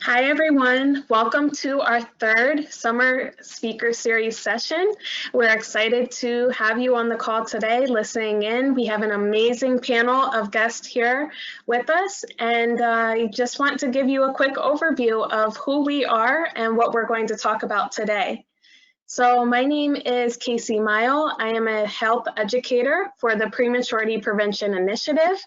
Hi, everyone. Welcome to our third summer speaker series session. We're excited to have you on the call today listening in. We have an amazing panel of guests here with us, and I just want to give you a quick overview of who we are and what we're going to talk about today. So my name is Casey Mile. I am a health educator for the Prematurity Prevention Initiative,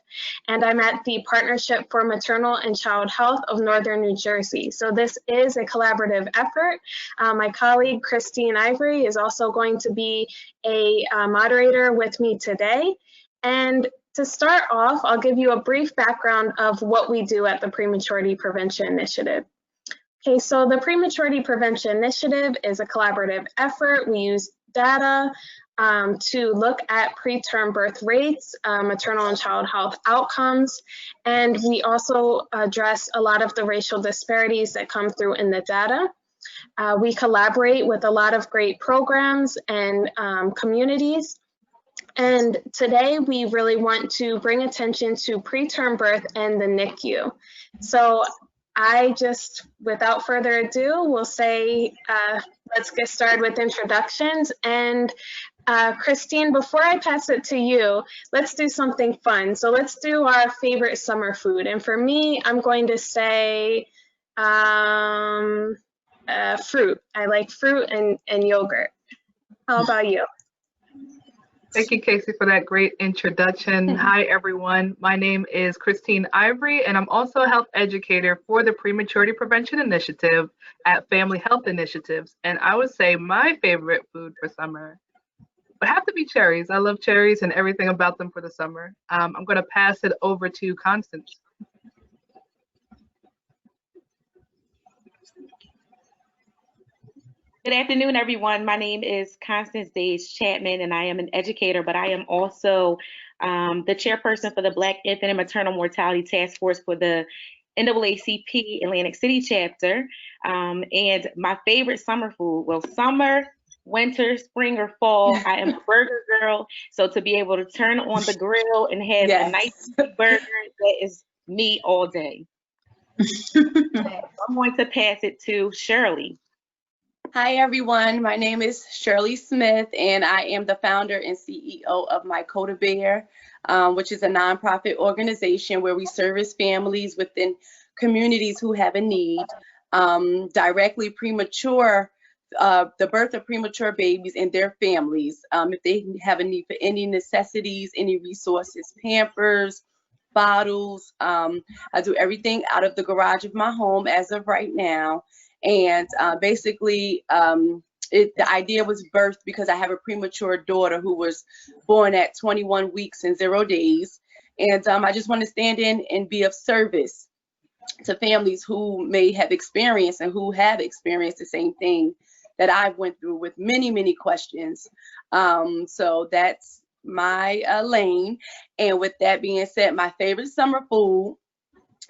and I'm at the Partnership for Maternal and Child Health of Northern New Jersey. So this is a collaborative effort. My colleague, Christine Ivory, is also going to be a moderator with me today. And to start off, I'll give you a brief background of what we do at the Prematurity Prevention Initiative. Okay, so the Prematurity Prevention Initiative is a collaborative effort. We use data to look at preterm birth rates, maternal and child health outcomes, and we also address a lot of the racial disparities that come through in the data. We collaborate with a lot of great programs and communities. And today we really want to bring attention to preterm birth and the NICU. So I just, without further ado, will say, let's get started with introductions. And Christine, before I pass it to you, let's do something fun. So let's do our favorite summer food. And for me, I'm going to say fruit. I like fruit and yogurt. How about you? Thank you, Casey, for that great introduction. Hi, everyone. My name is Christine Ivory, and I'm also a health educator for the Prematurity Prevention Initiative at Family Health Initiatives. And I would say my favorite food for summer would have to be cherries. I love cherries and everything about them for the summer. I'm going to pass it over to Constance. Good afternoon, everyone. My name is Constance Mays-Chapman, and I am an educator, but I am also the chairperson for the Black Infant and Maternal Mortality Task Force for the NAACP Atlantic City chapter. And my favorite summer food, well, summer, winter, spring, or fall, I am a burger girl. So to be able to turn on the grill and have a nice burger, that is me all day. I'm going to pass it to Shirley. Hi, everyone. My name is Shirley Smith, and I am the founder and CEO of My Kota Bear, which is a nonprofit organization where we service families within communities who have a need, directly the birth of premature babies and their families. If they have a need for any necessities, any resources, Pampers, bottles. I do everything out of the garage of my home as of right now. And basically, the idea was birthed because I have a premature daughter who was born at 21 weeks and 0 days. And I just want to stand in and be of service to families who may have experienced and who have experienced the same thing that I went through with many, many questions. So that's my lane. And with that being said, my favorite summer food,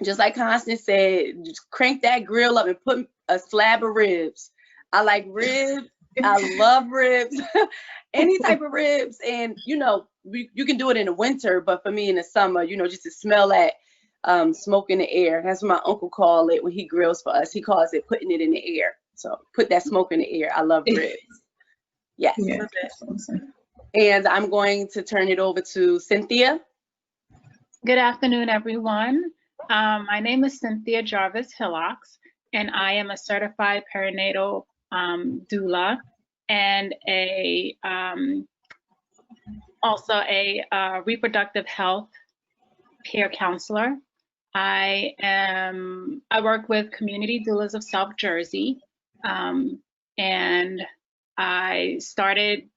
just like Constance said, just crank that grill up and put a slab of ribs. I like ribs. I love ribs. Any type of ribs. And, you know, you can do it in the winter, but for me in the summer, you know, just to smell that smoke in the air. That's what my uncle called it when he grills for us. He calls it putting it in the air. So put that smoke in the air. I love ribs. Yes. Yeah, that's awesome. And I'm going to turn it over to Cynthia. Good afternoon, everyone. My name is Cynthia Jarvis Hillocks, and I am a certified perinatal doula and also a reproductive health peer counselor. I work with Community Doulas of South Jersey, and I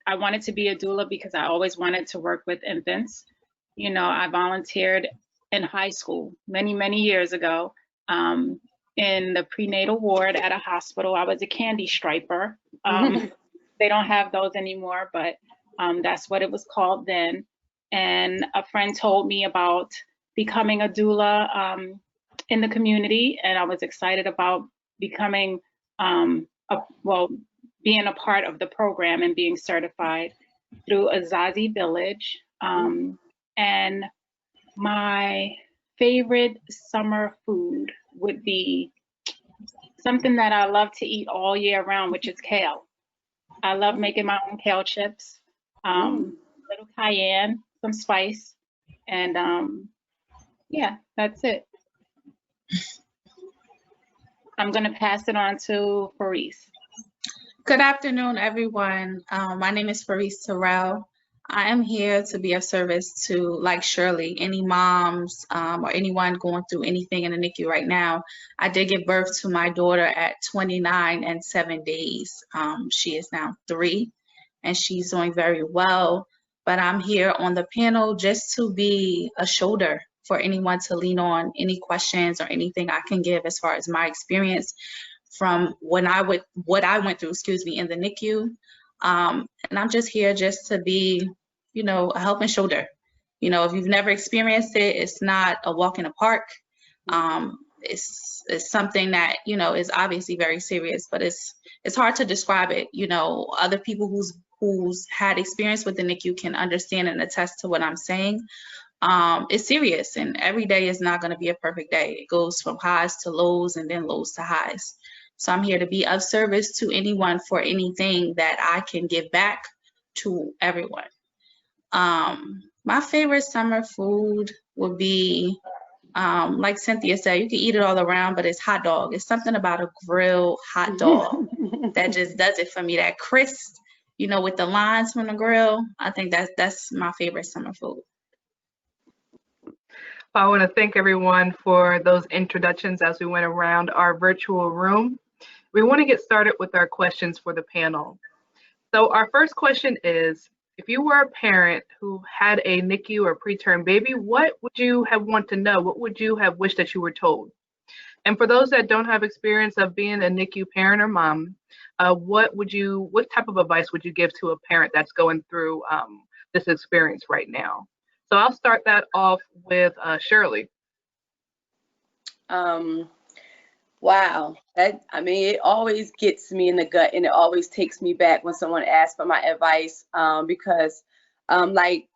wanted to be a doula because I always wanted to work with infants. You know, I volunteered in high school many, many years ago in the prenatal ward at a hospital. I was a candy striper. They don't have those anymore, but that's what it was called then. And a friend told me about becoming a doula in the community, and I was excited about becoming, being a part of the program and being certified through Azazi Village. And my favorite summer food would be something that I love to eat all year round, which is kale. I love making my own kale chips, little cayenne, some spice, and yeah, that's it. I'm gonna pass it on to Fareese. Good afternoon, everyone. My name is Fareese Terrell. I am here to be of service to, like Shirley, any moms or anyone going through anything in the NICU right now. I did give birth to my daughter at 29 and 7 days. She is now 3 and she's doing very well. But I'm here on the panel just to be a shoulder for anyone to lean on, any questions or anything I can give as far as my experience from what I went through, in the NICU. And I'm just here just to be, a helping shoulder. If you've never experienced it, it's not a walk in the park. It's something that, is obviously very serious, but it's hard to describe it. Other people who's had experience with the NICU can understand and attest to what I'm saying. It's serious, and every day is not going to be a perfect day. It goes from highs to lows and then lows to highs. So I'm here to be of service to anyone for anything that I can give back to everyone. My favorite summer food would be, like Cynthia said, you can eat it all around, but it's hot dog. It's something about a grilled hot dog that just does it for me. That crisp, with the lines from the grill. I think that's my favorite summer food. I want to thank everyone for those introductions as we went around our virtual room. We want to get started with our questions for the panel. So our first question is, if you were a parent who had a NICU or preterm baby, what would you have want to know? What would you have wished that you were told? And for those that don't have experience of being a NICU parent or mom, what type of advice would you give to a parent that's going through this experience right now? So I'll start that off with Shirley. Wow, it always gets me in the gut, and it always takes me back when someone asks for my advice, because like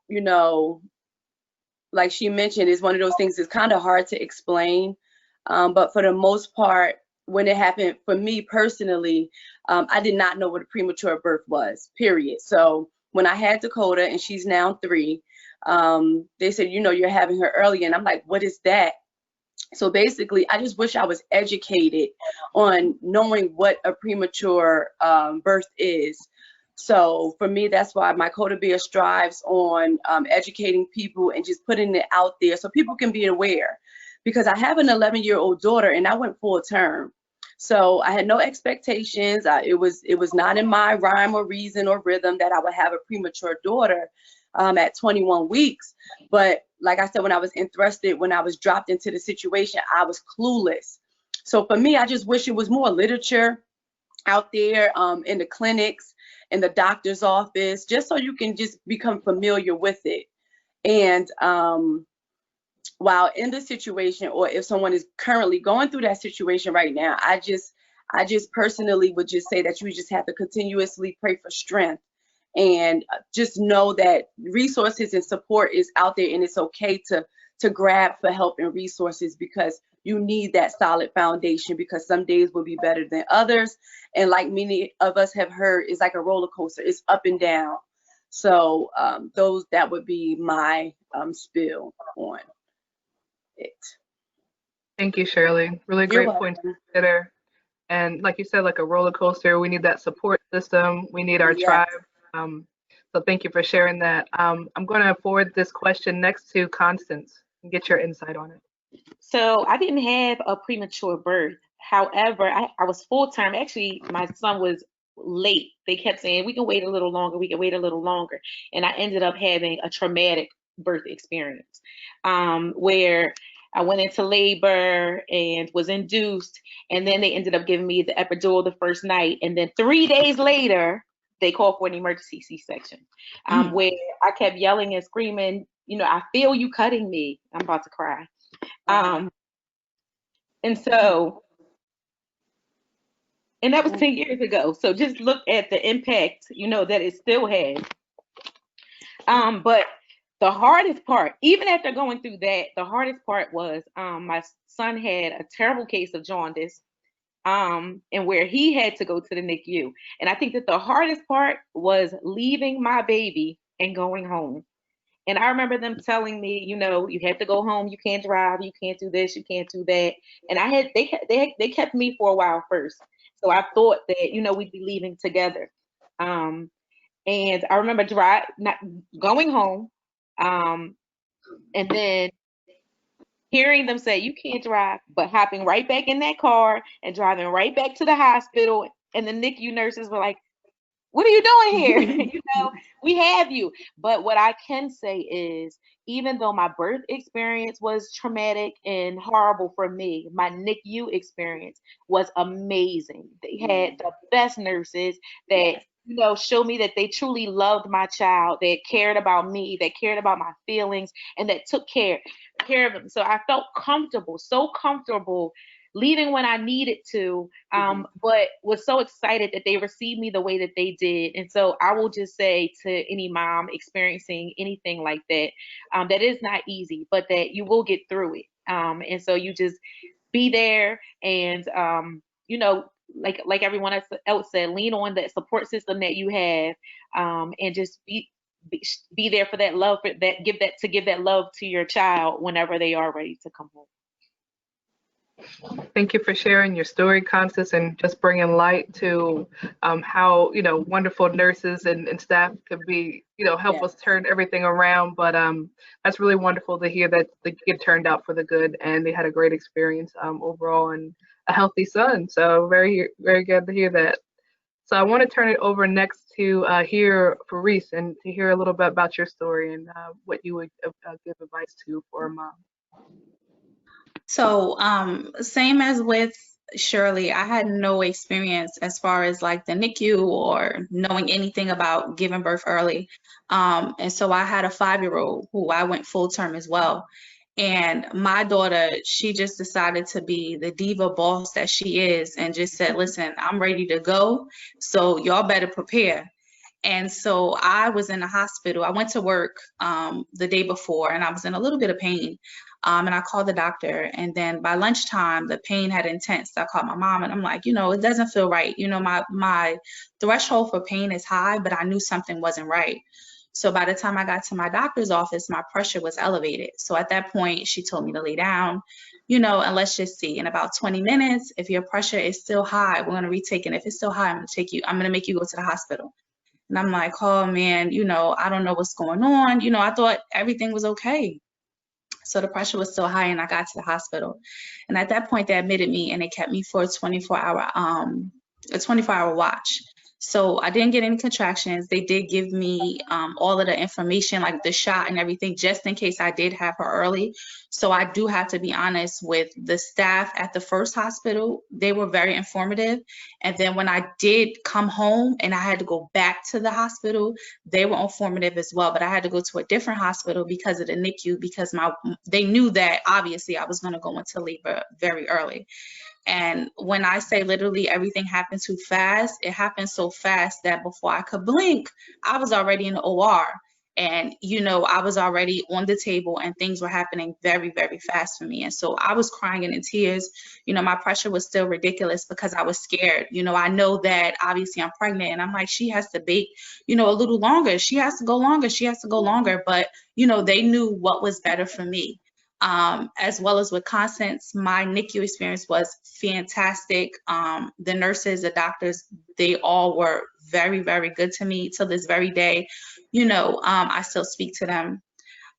she mentioned, it's one of those things that's kind of hard to explain, but for the most part, when it happened for me personally, I did not know what a premature birth was, period. So when I had Kota, and she's now 3, they said, you're having her early, and I'm like, what is that? So basically, I just wish I was educated on knowing what a premature birth is. So for me, that's why my Kota Bear strives on educating people and just putting it out there so people can be aware. Because I have an 11-year-old daughter, and I went full term. So I had no expectations. It was not in my rhyme or reason or rhythm that I would have a premature daughter at 21 weeks. But like I said, when I was entrusted, when I was dropped into the situation, I was clueless. So for me, I just wish it was more literature out there in the clinics, in the doctor's office, just so you can just become familiar with it. And while in the situation, or if someone is currently going through that situation right now, I just personally would just say that you just have to continuously pray for strength. And just know that resources and support is out there, and it's okay to grab for help and resources, because you need that solid foundation, because some days will be better than others. And like many of us have heard, it's like a roller coaster. It's up and down. So that would be my spill on it. Thank you, Shirley. Really great point to consider. And like you said, like a roller coaster, we need that support system. We need our tribe. So thank you for sharing that. I'm going to forward this question next to Constance and get your insight on it. So I didn't have a premature birth. However, I was full term. Actually, my son was late. They kept saying, we can wait a little longer. We can wait a little longer. And I ended up having a traumatic birth experience where I went into labor and was induced. And then they ended up giving me the epidural the first night. And then 3 days later, they called for an emergency C-section, where I kept yelling and screaming, I feel you cutting me. I'm about to cry. And that was 10 years ago. So just look at the impact, that it still has. But the hardest part, even after going through that, the hardest part was my son had a terrible case of jaundice. and where he had to go to the NICU. And I think that the hardest part was leaving my baby and going home. And I remember them telling me, you know, you have to go home. You can't drive. You can't do this. You can't do that. And they kept me for a while first. So I thought that, you know, we'd be leaving together. And I remember not going home, and then hearing them say, you can't drive, but hopping right back in that car and driving right back to the hospital. And the NICU nurses were like, what are you doing here? You know, we have you. But what I can say is, even though my birth experience was traumatic and horrible for me, my NICU experience was amazing. They had the best nurses that, you know, showed me that they truly loved my child, that cared about me, that cared about my feelings, and that took care of them. So I felt comfortable, so comfortable leaving when I needed to, but was so excited that they received me the way that they did. And so I will just say to any mom experiencing anything like that, that is not easy, but that you will get through it. And so you just be there and, you know, like everyone else said, lean on that support system that you have, and just be there for that love, give that love to your child whenever they are ready to come home. Thank you for sharing your story, Constance, and just bringing light to how, you know, wonderful nurses and staff could be, you know, help us turn everything around. But that's really wonderful to hear that the kid turned out for the good and they had a great experience overall and a healthy son. So very, very good to hear that. So I want to turn it over next to hear Fareese and to hear a little bit about your story and what you would give advice to for a mom. So, same as with Shirley, I had no experience as far as like the NICU or knowing anything about giving birth early. And so I had a 5-year-old who I went full term as well. And my daughter, she just decided to be the diva boss that she is and just said, listen, I'm ready to go. So y'all better prepare. And so I was in the hospital. I went to work the day before and I was in a little bit of pain. And I called the doctor, and then by lunchtime, the pain had intense. I called my mom and I'm like, you know, it doesn't feel right. You know, my threshold for pain is high, but I knew something wasn't right. So by the time I got to my doctor's office, my pressure was elevated. So at that point, she told me to lay down, you know, and let's just see. In about 20 minutes, if your pressure is still high, we're going to retake it. If it's still high, I'm going to make you go to the hospital. And I'm like, oh man, you know, I don't know what's going on. You know, I thought everything was okay. So the pressure was still high and I got to the hospital. And at that point, they admitted me and they kept me for a 24-hour watch. So I didn't get any contractions. They did give me all of the information, like the shot and everything, just in case I did have her early. So I do have to be honest with the staff at the first hospital. They were very informative. And then when I did come home and I had to go back to the hospital, they were informative as well. But I had to go to a different hospital because of the NICU, because they knew that obviously I was going to go into labor very early. And when I say literally everything happened too fast, it happened so fast that before I could blink, I was already in the OR. And, you know, I was already on the table and things were happening very, very fast for me. And so I was crying and in tears. You know, my pressure was still ridiculous because I was scared. You know, I know that obviously I'm pregnant and I'm like, she has to bake, you know, a little longer. She has to go longer. She has to go longer. But, you know, they knew what was better for me. As well as with Constance, my NICU experience was fantastic. The nurses, the doctors, they all were very, very good to me till this very day. You know, I still speak to them.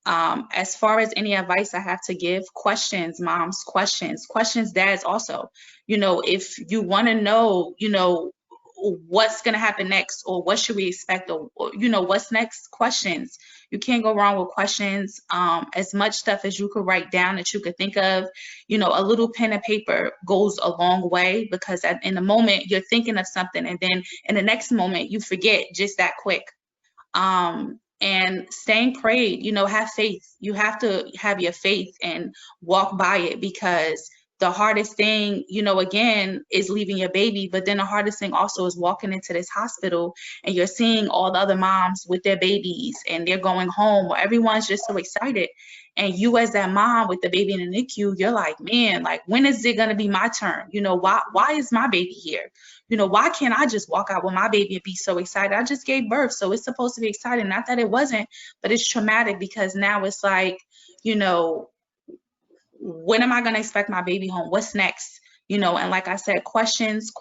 As far as any advice I have to give, questions, moms, questions, dads also. You know, if you want to know, you know, what's going to happen next or what should we expect or, you know, what's next, questions. You can't go wrong with questions. As much stuff as you could write down that you could think of, you know, a little pen and paper goes a long way because in the moment you're thinking of something and then in the next moment you forget just that quick. And staying prayed, you know, have faith. You have to have your faith and walk by it because the hardest thing, you know, again, is leaving your baby, but then the hardest thing also is walking into this hospital and you're seeing all the other moms with their babies and they're going home, or everyone's just so excited. And you as that mom with the baby in the NICU, you're like, man, like, when is it gonna be my turn? You know, why is my baby here? You know, why can't I just walk out with my baby and be so excited? I just gave birth, so it's supposed to be exciting. Not that it wasn't, but it's traumatic because now it's like, you know, when am I going to expect my baby home? What's next? You know, and like I said, questions.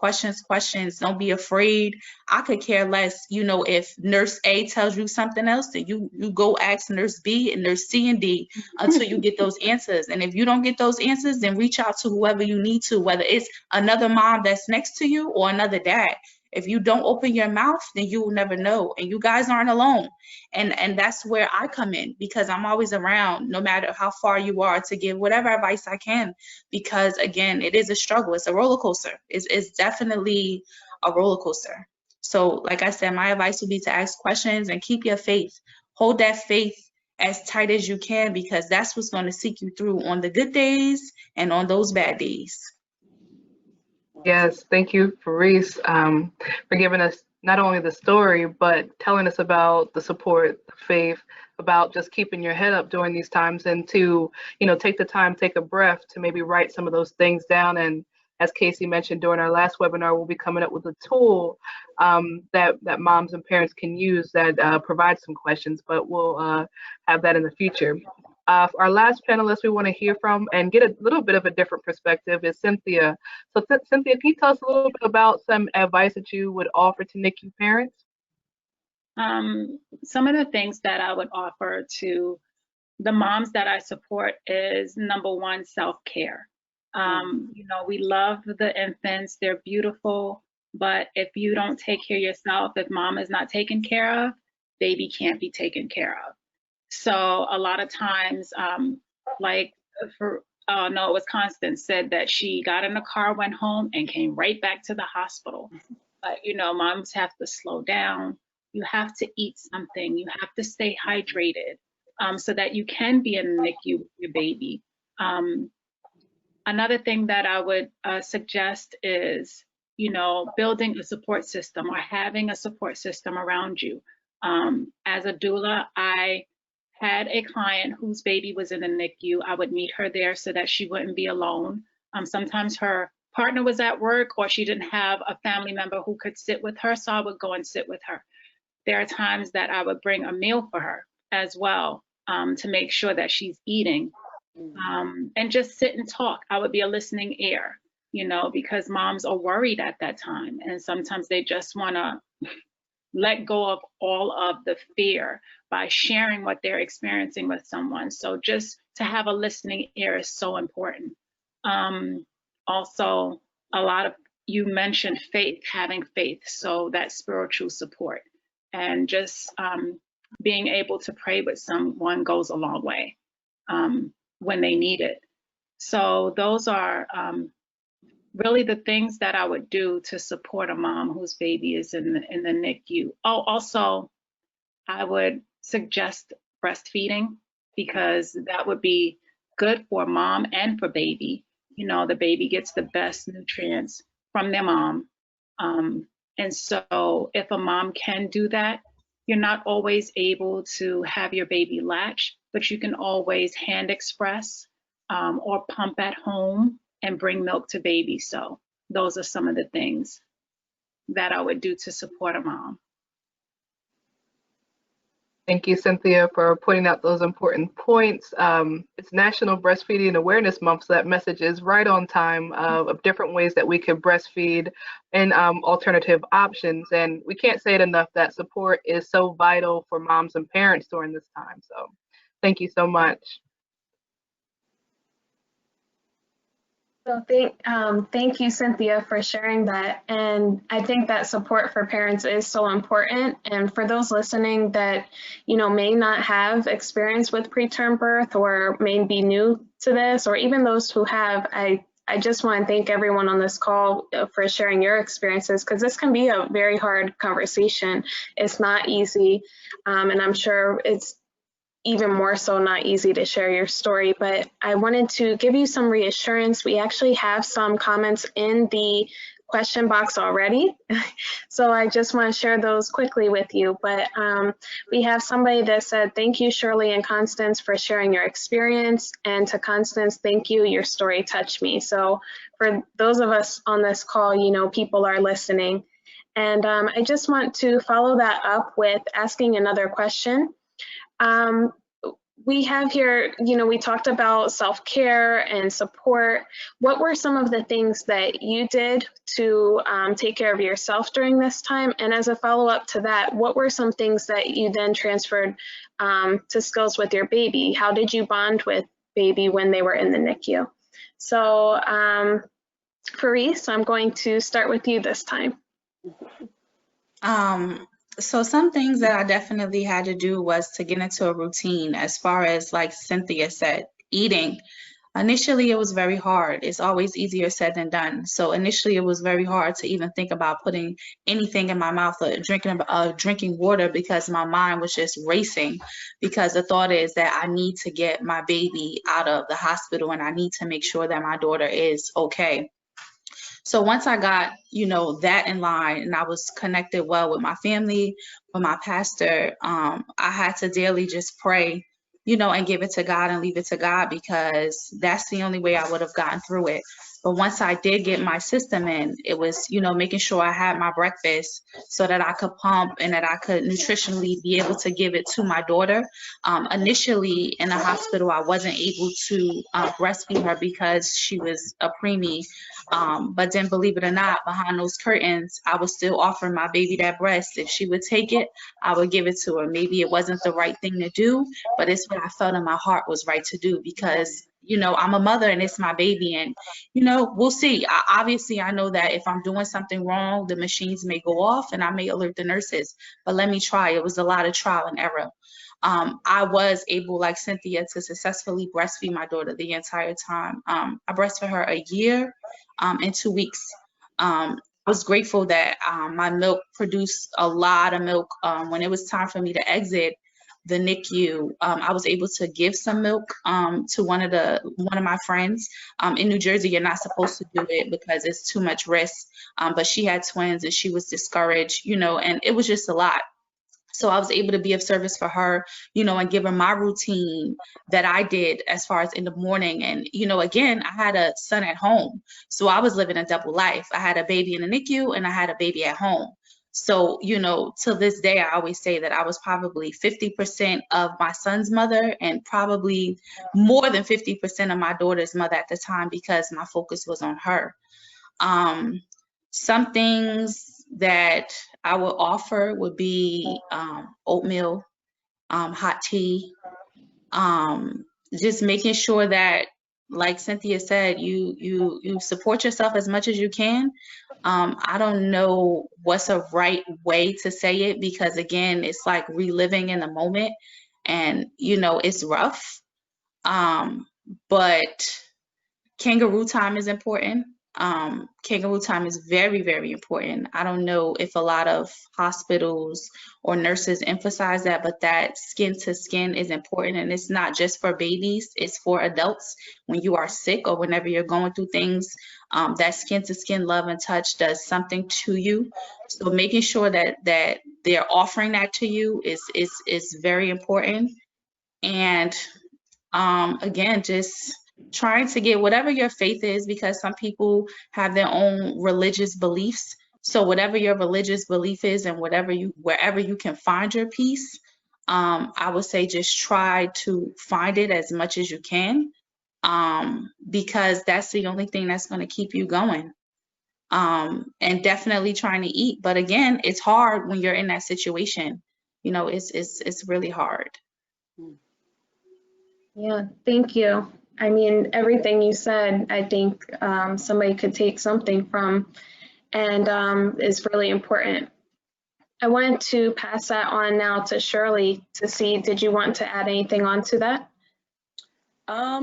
Don't be afraid. I could care less, you know, if nurse A tells you something else, then you go ask nurse B and nurse C and D until you get those answers. And if you don't get those answers, then reach out to whoever you need to, whether it's another mom that's next to you or another dad. If you don't open your mouth, then you will never know. And you guys aren't alone. And that's where I come in, because I'm always around, no matter how far you are, to give whatever advice I can. Because again, it is a struggle. It's a roller coaster. It's definitely a roller coaster. So like I said, my advice would be to ask questions and keep your faith. Hold that faith as tight as you can, because that's what's going to seek you through on the good days and on those bad days. Yes, thank you, Fareese, for giving us not only the story, but telling us about the support, the faith, about just keeping your head up during these times, and to, you know, take the time, take a breath to maybe write some of those things down. And as Casey mentioned during our last webinar, we'll be coming up with a tool that moms and parents can use that provides some questions, but we'll have that in the future. Our last panelist we want to hear from and get a little bit of a different perspective is Cynthia. So Cynthia, can you tell us a little bit about some advice that you would offer to NICU parents? Some of the things that I would offer to the moms that I support is, number one, self-care. You know, we love the infants, they're beautiful, but if you don't take care of yourself, if mom is not taken care of, baby can't be taken care of. So a lot of times, like it was Constance said that she got in the car, went home, and came right back to the hospital. But, you know, moms have to slow down. You have to eat something. You have to stay hydrated so that you can be in the NICU with your baby. Another thing that I would suggest is, you know, building a support system or having a support system around you. As a doula, I had a client whose baby was in the NICU. I would meet her there so that she wouldn't be alone. Sometimes her partner was at work or she didn't have a family member who could sit with her, so I would go and sit with her. There are times that I would bring a meal for her as well to make sure that she's eating and just sit and talk. I would be a listening ear, you know, because moms are worried at that time. And sometimes they just want to let go of all of the fear by sharing what they're experiencing with someone. So just to have a listening ear is so important. Also, a lot of you mentioned faith, having faith, so that spiritual support and just being able to pray with someone goes a long way when they need it. So those are really the things that I would do to support a mom whose baby is in the NICU. Oh, also, I would suggest breastfeeding, because that would be good for mom and for baby. You know, the baby gets the best nutrients from their mom. And so if a mom can do that, you're not always able to have your baby latch, but you can always hand express or pump at home and bring milk to baby. So those are some of the things that I would do to support a mom. Thank you, Cynthia, for pointing out those important points. It's National Breastfeeding Awareness Month, so that message is right on time of different ways that we could breastfeed and alternative options. And we can't say it enough that support is so vital for moms and parents during this time. So thank you so much. So thank you, Cynthia, for sharing that. And I think that support for parents is so important. And for those listening that, you know, may not have experience with preterm birth or may be new to this, or even those who have, I just want to thank everyone on this call for sharing your experiences, because this can be a very hard conversation. It's not easy. And I'm sure it's even more so not easy to share your story, but I wanted to give you some reassurance. We actually have some comments in the question box already. So I just want to share those quickly with you. But we have somebody that said, thank you, Shirley and Constance, for sharing your experience. And to Constance, thank you, your story touched me. So for those of us on this call, you know, people are listening. And I just want to follow that up with asking another question. We have here, you know, we talked about self-care and support. What were some of the things that you did to take care of yourself during this time? And as a follow-up to that, what were some things that you then transferred to skills with your baby? How did you bond with baby when they were in the NICU? So Fareese, I'm going to start with you this time. So some things that I definitely had to do was to get into a routine as far as, like Cynthia said, eating. Initially, it was very hard. It's always easier said than done. So initially, it was very hard to even think about putting anything in my mouth or drinking water, because my mind was just racing, because the thought is that I need to get my baby out of the hospital and I need to make sure that my daughter is okay. So once I got, you know, that in line and I was connected well with my family, with my pastor, I had to daily just pray, you know, and give it to God and leave it to God, because that's the only way I would have gotten through it. But once I did get my system in, it was, you know, making sure I had my breakfast so that I could pump and that I could nutritionally be able to give it to my daughter. Initially in the hospital, I wasn't able to breastfeed her because she was a preemie. But then, believe it or not, behind those curtains, I was still offering my baby that breast. If she would take it, I would give it to her. Maybe it wasn't the right thing to do, but it's what I felt in my heart was right to do, because, you know, I'm a mother and it's my baby, and, you know, we'll see. Obviously, I know that if I'm doing something wrong, the machines may go off and I may alert the nurses, but let me try. It was a lot of trial and error. I was able, like Cynthia, to successfully breastfeed my daughter the entire time. I breastfed her a year and 2 weeks. I was grateful that my milk produced a lot of milk. When it was time for me to exit the NICU, I was able to give some milk to one of my friends. In New Jersey, you're not supposed to do it because it's too much risk. But she had twins and she was discouraged, you know, and it was just a lot. So I was able to be of service for her, you know, and give her my routine that I did as far as in the morning. And, you know, again, I had a son at home. So I was living a double life. I had a baby in the NICU and I had a baby at home. So, you know, till this day, I always say that I was probably 50% of my son's mother and probably more than 50% of my daughter's mother at the time, because my focus was on her. Some things that I would offer would be oatmeal, hot tea, just making sure that, like Cynthia said, you support yourself as much as you can. I don't know what's a right way to say it, because again, it's like reliving in the moment, and you know, it's rough. But kangaroo time is important. Kangaroo time is very, very important. I don't know if a lot of hospitals or nurses emphasize that, but that skin to skin is important. And it's not just for babies, it's for adults. When you are sick or whenever you're going through things, that skin to skin love and touch does something to you. So making sure that they're offering that to you is very important. And again, just trying to get whatever your faith is, because some people have their own religious beliefs. So whatever your religious belief is and wherever you can find your peace, I would say just try to find it as much as you can, because that's the only thing that's going to keep you going. And definitely trying to eat. But again, it's hard when you're in that situation. You know, it's really hard. Yeah, thank you. I mean, everything you said, I think somebody could take something from, and is really important. I wanted to pass that on now to Shirley to see, did you want to add anything onto that?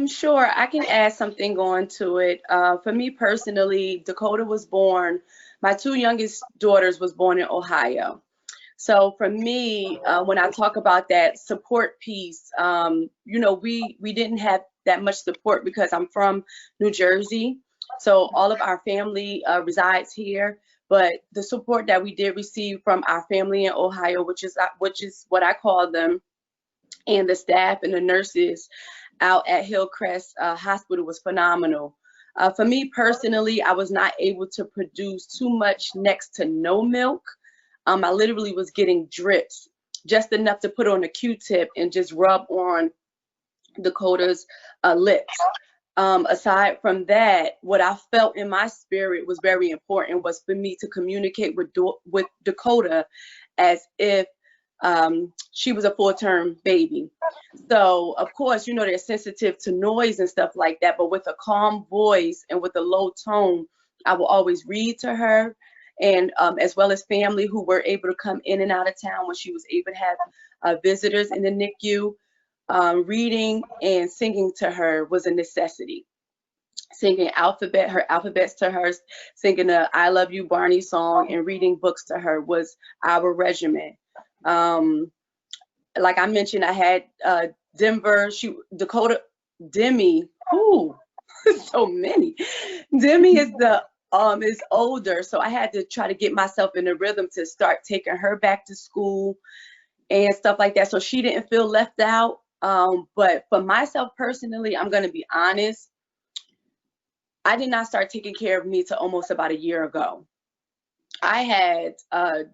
Sure, I can add something on to it. For me personally, Kota was born, my two youngest daughters was born in Ohio. So for me, when I talk about that support piece, you know, we didn't have that much support because I'm from New Jersey. So all of our family resides here. But the support that we did receive from our family in Ohio, which is what I call them, and the staff and the nurses out at Hillcrest Hospital was phenomenal. For me personally, I was not able to produce too much, next to no milk. I literally was getting drips, just enough to put on a Q-tip and just rub on Dakota's lips. Aside from that, what I felt in my spirit was very important was for me to communicate with Dakota as if she was a full-term baby. So of course, you know, they're sensitive to noise and stuff like that, but with a calm voice and with a low tone, I will always read to her, and as well as family who were able to come in and out of town when she was able to have visitors in the NICU. Reading and singing to her was a necessity. Singing her alphabets to her, singing a I Love You Barney song, and reading books to her was our regimen. Like I mentioned, I had Denver, Dakota, Demi, so many. Demi is older, so I had to try to get myself in the rhythm to start taking her back to school and stuff like that, so she didn't feel left out. But for myself personally, I'm going to be honest, I did not start taking care of me till almost about a year ago. I had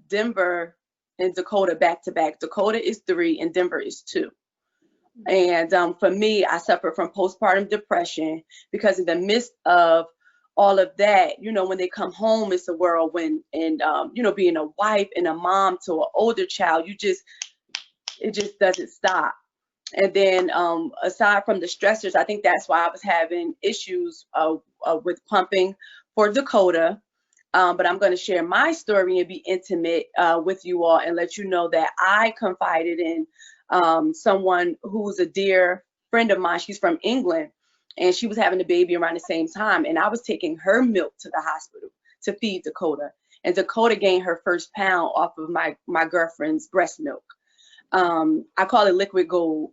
Denver and Dakota back to back. Dakota is 3 and Denver is 2. And for me, I suffered from postpartum depression because in the midst of all of that, you know, when they come home, it's a whirlwind. And, you know, being a wife and a mom to an older child, it just doesn't stop. And then aside from the stressors, I think that's why I was having issues with pumping for Dakota. But I'm going to share my story and be intimate with you all and let you know that I confided in someone who's a dear friend of mine. She's from England, and she was having a baby around the same time. And I was taking her milk to the hospital to feed Dakota. And Dakota gained her first pound off of my girlfriend's breast milk. I call it liquid gold.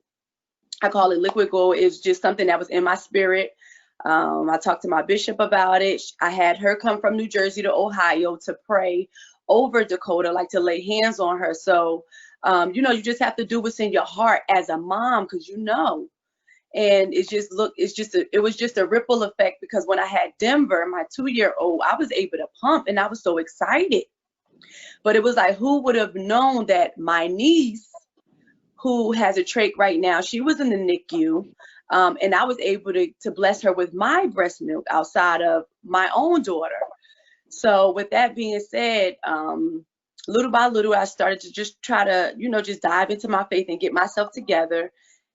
It's just something that was in my spirit. I talked to my bishop about it. I had her come from New Jersey to Ohio to pray over Dakota, like to lay hands on her. So, you know, you just have to do what's in your heart as a mom, because you know. And it was just a ripple effect, because when I had Denver, my 2-year-old, I was able to pump and I was so excited. But it was like, who would have known that my niece, who has a trach right now, she was in the NICU, and I was able to bless her with my breast milk outside of my own daughter. So with that being said, little by little, I started to just try to, you know, just dive into my faith and get myself together,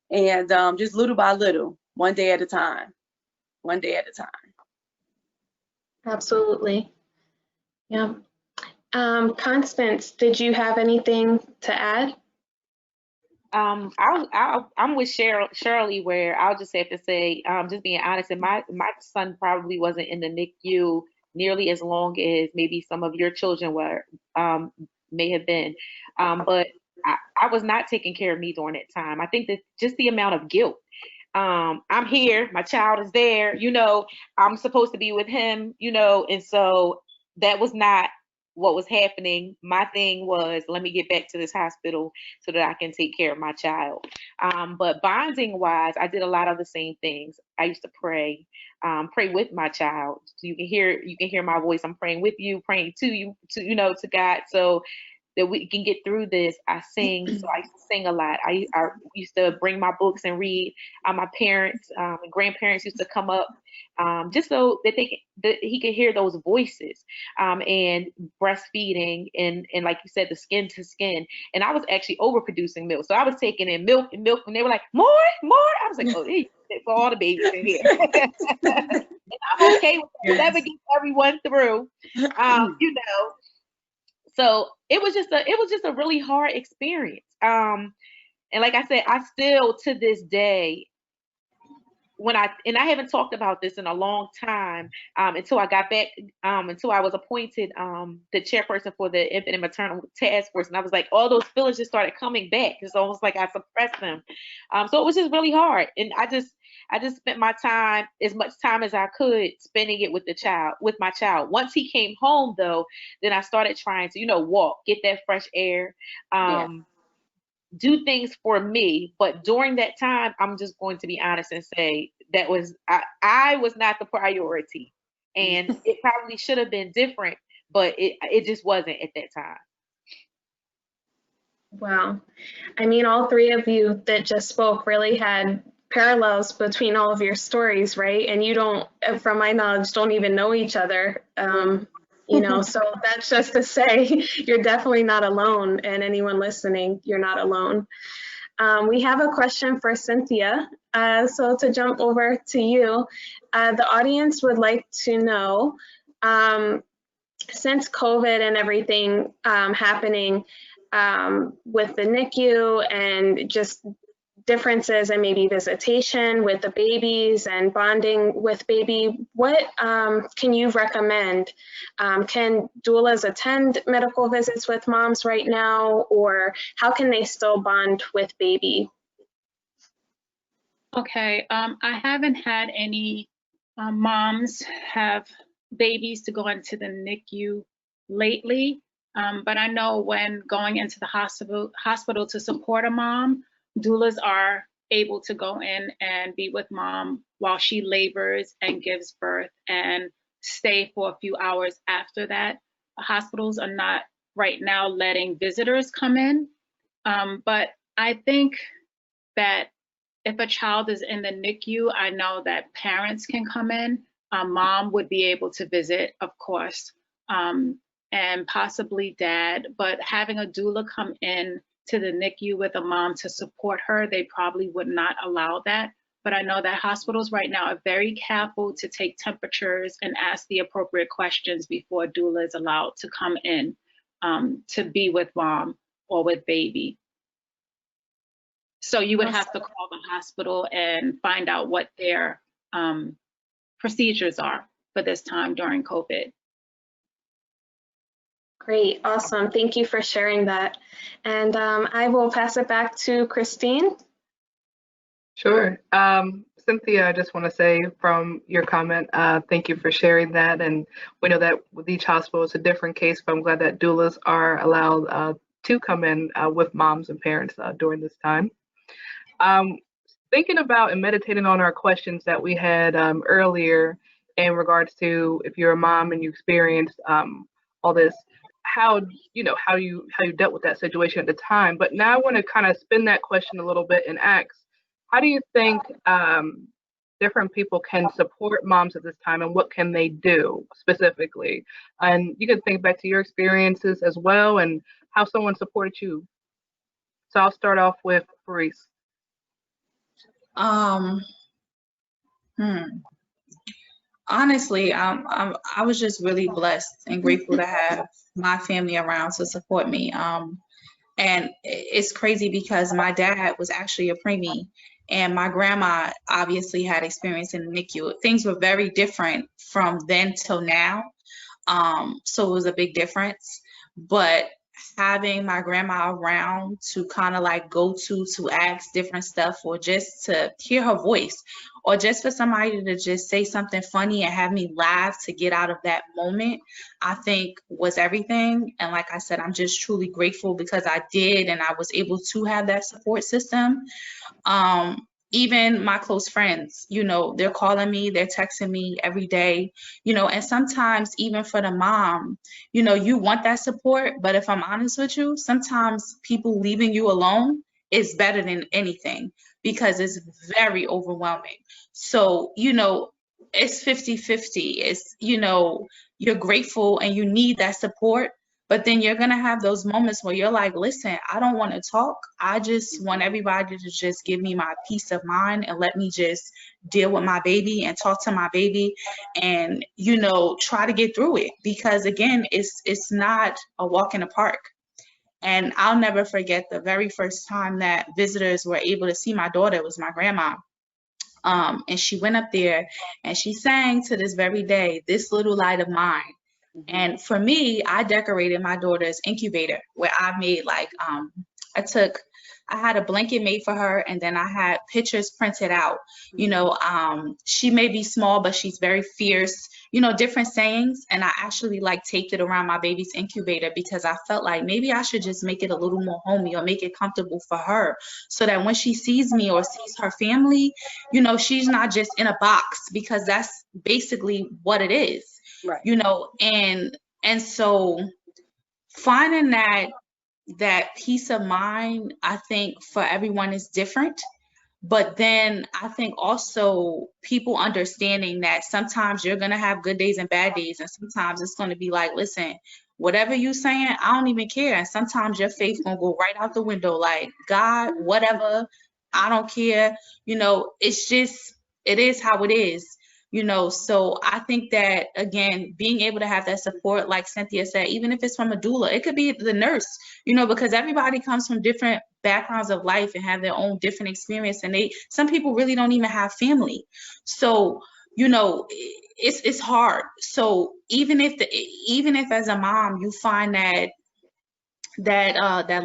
and just little by little, one day at a time. Absolutely. Yeah. Constance, did you have anything to add? I'm with Shirley, where I'll just have to say, just being honest, and my son probably wasn't in the NICU nearly as long as maybe some of your children were, may have been, but I was not taking care of me during that time. I think that just the amount of guilt. I'm here, my child is there, you know, I'm supposed to be with him, you know, and so that was not what was happening. My thing was, let me get back to this hospital so that I can take care of my child. But bonding wise, I did a lot of the same things. I used to pray with my child. So you can hear my voice. I'm praying with you, praying to you, to God, so that we can get through this. I sing, so I used to sing a lot. I used to bring my books and read. My parents and grandparents used to come up just so that he could hear those voices, and breastfeeding and like you said, the skin to skin. And I was actually overproducing milk, so I was taking in milk, and they were like, more. I was like, oh, for all the babies in here. And I'm okay with that. Whatever gets everyone through, you know. So it was just a really hard experience. And like I said, I still to this day, and I haven't talked about this in a long time, until I got back, until I was appointed the chairperson for the infant and maternal task force, and I was like, all those feelings just started coming back. It's almost like I suppressed them. So it was just really hard, and I just spent my time, as much time as I could, spending it with my child. Once he came home, though, then I started trying to, walk, get that fresh air, do things for me. But during that time, I'm just going to be honest and say that I was not the priority, and it probably should have been different, but it just wasn't at that time. Wow. I mean, all three of you that just spoke really had parallels between all of your stories, right? And you don't, from my knowledge, don't even know each other. So that's just to say you're definitely not alone, and anyone listening, you're not alone. We have a question for Cynthia. So to jump over to you, the audience would like to know, since COVID and everything happening with the NICU and just differences and maybe visitation with the babies and bonding with baby, what can you recommend? Can doulas attend medical visits with moms right now, or how can they still bond with baby? Okay, I haven't had any moms have babies to go into the NICU lately, but I know when going into the hospital to support a mom, doulas are able to go in and be with mom while she labors and gives birth and stay for a few hours after that. Hospitals are not right now letting visitors come in, but I think that if a child is in the NICU, I know that parents can come in. Mom would be able to visit, of course, and possibly dad, but having a doula come in to the NICU with a mom to support her, they probably would not allow that. But I know that hospitals right now are very careful to take temperatures and ask the appropriate questions before doula is allowed to come in to be with mom or with baby. So you would have to call the hospital and find out what their procedures are for this time during COVID. Great, awesome. Thank you for sharing that. And I will pass it back to Christine. Sure. Cynthia, I just want to say from your comment, thank you for sharing that. And we know that with each hospital, it's a different case, but I'm glad that doulas are allowed to come in with moms and parents during this time. Thinking about and meditating on our questions that we had earlier in regards to if you're a mom and you experienced all this, how you dealt with that situation at the time. But now I want to kind of spin that question a little bit and ask, how do you think different people can support moms at this time, and what can they do specifically? And you can think back to your experiences as well and how someone supported you. So I'll start off with Fareese. Honestly, I was just really blessed and grateful to have my family around to support me. And it's crazy because my dad was actually a preemie, and my grandma obviously had experience in the NICU. Things were very different from then till now. So it was a big difference. But having my grandma around to kind of like go to ask different stuff, or just to hear her voice, or just for somebody to just say something funny and have me laugh to get out of that moment, I think was everything. And like I said, I'm just truly grateful because I did, and I was able to have that support system. Even my close friends, they're calling me, they're texting me every day, and sometimes even for the mom, you want that support. But if I'm honest with you, sometimes people leaving you alone is better than anything because it's very overwhelming. So, it's 50-50. It's, you're grateful and you need that support. But then you're going to have those moments where you're like, listen, I don't want to talk. I just want everybody to just give me my peace of mind and let me just deal with my baby and talk to my baby and, try to get through it. Because again, it's not a walk in the park. And I'll never forget the very first time that visitors were able to see my daughter. It was my grandma. And she went up there and she sang to this very day, "This Little Light of Mine." And for me, I decorated my daughter's incubator where I made like, I had a blanket made for her, and then I had pictures printed out. You know, she may be small, but she's very fierce, you know, different sayings. And I actually like taped it around my baby's incubator because I felt like maybe I should just make it a little more homey or make it comfortable for her so that when she sees me or sees her family, you know, she's not just in a box, because that's basically what it is. Right. You know, and so finding that peace of mind, I think for everyone is different. But then I think also people understanding that sometimes you're going to have good days and bad days. And sometimes it's going to be like, listen, whatever you saying, I don't even care. And sometimes your faith going to go right out the window. Like, God, whatever, I don't care. You know, it's just, it is how it is. You know, so I think that, again, being able to have that support, like Cynthia said, even if it's from a doula, it could be the nurse, you know, because everybody comes from different backgrounds of life and have their own different experience. And some people really don't even have family. So, you know, it's hard. So even if as a mom, you find that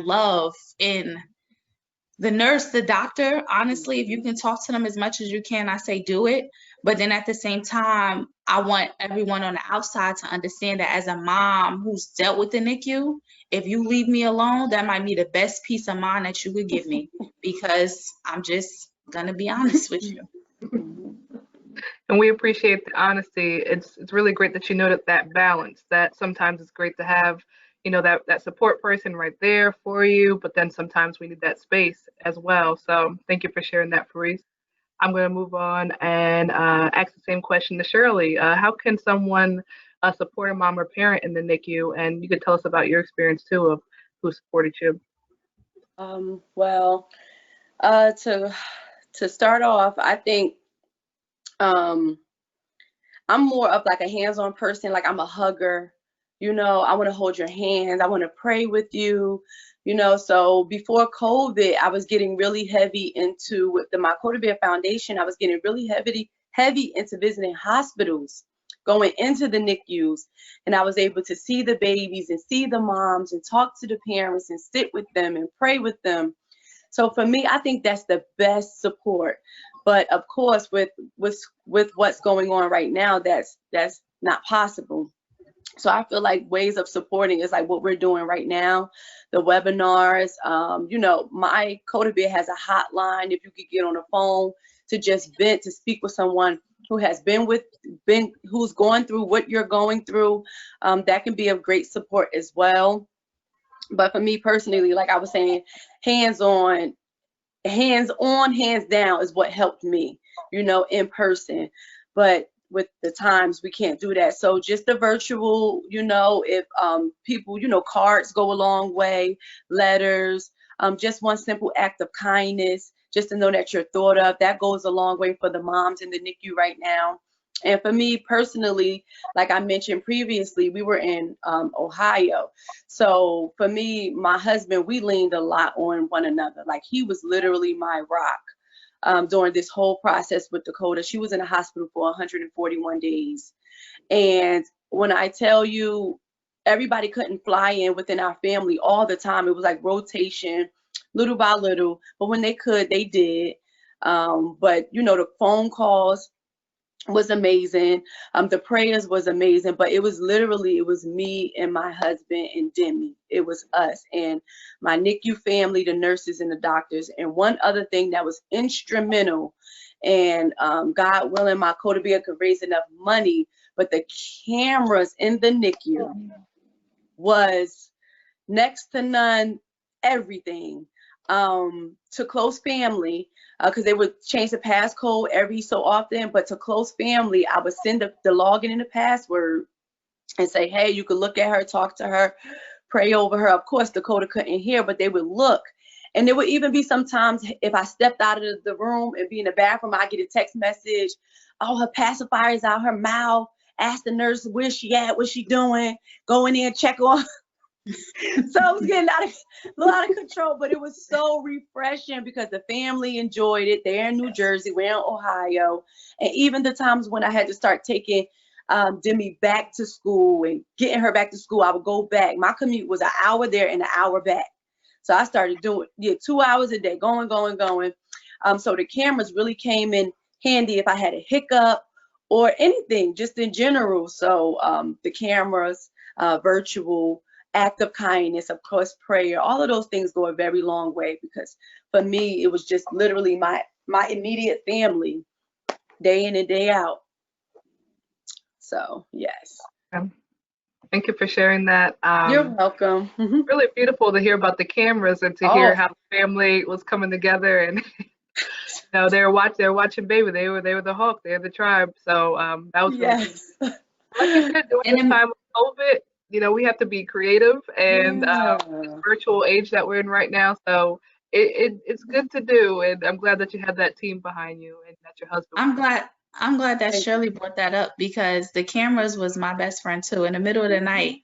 love in the nurse, the doctor, honestly, if you can talk to them as much as you can, I say do it. But then at the same time, I want everyone on the outside to understand that as a mom who's dealt with the NICU, if you leave me alone, that might be the best peace of mind that you could give me, because I'm just going to be honest with you. And we appreciate the honesty. It's really great that you noted that balance, that sometimes it's great to have, you know, that support person right there for you, but then sometimes we need that space as well. So thank you for sharing that, Fareese. I'm going to move on and ask the same question to Shirley. How can someone support a mom or parent in the NICU? And you could tell us about your experience too of who supported you. Well, to start off, I think I'm more of like a hands-on person. Like, I'm a hugger. You know, I want to hold your hands. I want to pray with you. You know, so before COVID, I was getting really heavy into, with my Kota Bear Foundation, I was getting really heavy into visiting hospitals, going into the NICUs, and I was able to see the babies and see the moms and talk to the parents and sit with them and pray with them. So for me, I think that's the best support. But of course, with what's going on right now, that's not possible. So I feel like ways of supporting is like what we're doing right now, the webinars. You know, my Kota Bear has a hotline if you could get on the phone to just vent, to speak with someone who has who's going through what you're going through. That can be of great support as well. But for me personally, like I was saying, hands down is what helped me, you know, in person. But with the times, we can't do that. So just the virtual, you know, if people, you know, cards go a long way, letters, just one simple act of kindness, just to know that you're thought of, that goes a long way for the moms in the NICU right now. And for me personally, like I mentioned previously, we were in Ohio. So for me, my husband, we leaned a lot on one another. Like, he was literally my rock during this whole process with Kota. She was in the hospital for 141 days. And when I tell you, everybody couldn't fly in within our family all the time. It was like rotation, little by little. But when they could, they did. But, you know, the phone calls was amazing. The prayers was amazing, but it was me and my husband and Demi. It was us and my NICU family, the nurses and the doctors. And one other thing that was instrumental, and God willing, my Kota Bear could raise enough money, but the cameras in the NICU was next to none, everything. To close family, because they would change the passcode every so often, but to close family, I would send the login and the password and say, hey, you could look at her, talk to her, pray over her. Of course, Kota couldn't hear, but they would look. And there would even be sometimes if I stepped out of the room and be in the bathroom, I get a text message, oh, her pacifier's out her mouth, ask the nurse where she at, what she doing, go in there and check on. So I was getting a little out of control, but it was so refreshing because the family enjoyed it. They're in New Jersey, we're in Ohio. And even the times when I had to start taking Demi back to school and getting her back to school, I would go back. My commute was an hour there and an hour back. So I started doing 2 hours a day, going. So the cameras really came in handy if I had a hiccup or anything, just in general. So the cameras, virtual, act of kindness, of course, prayer, all of those things go a very long way, because for me, it was just literally my immediate family, day in and day out. So, yes. Thank you for sharing that. You're welcome. Really beautiful to hear about the cameras and to hear how the family was coming together, and they were watching baby. They were the Hawk. They were the tribe. So that was really good. Like you said, during this time of COVID, we have to be creative, and this virtual age that we're in right now. So it's good to do, and I'm glad that you had that team behind you and that your husband. I'm glad that Shirley brought that up, because the cameras was my best friend too. In the middle of the night,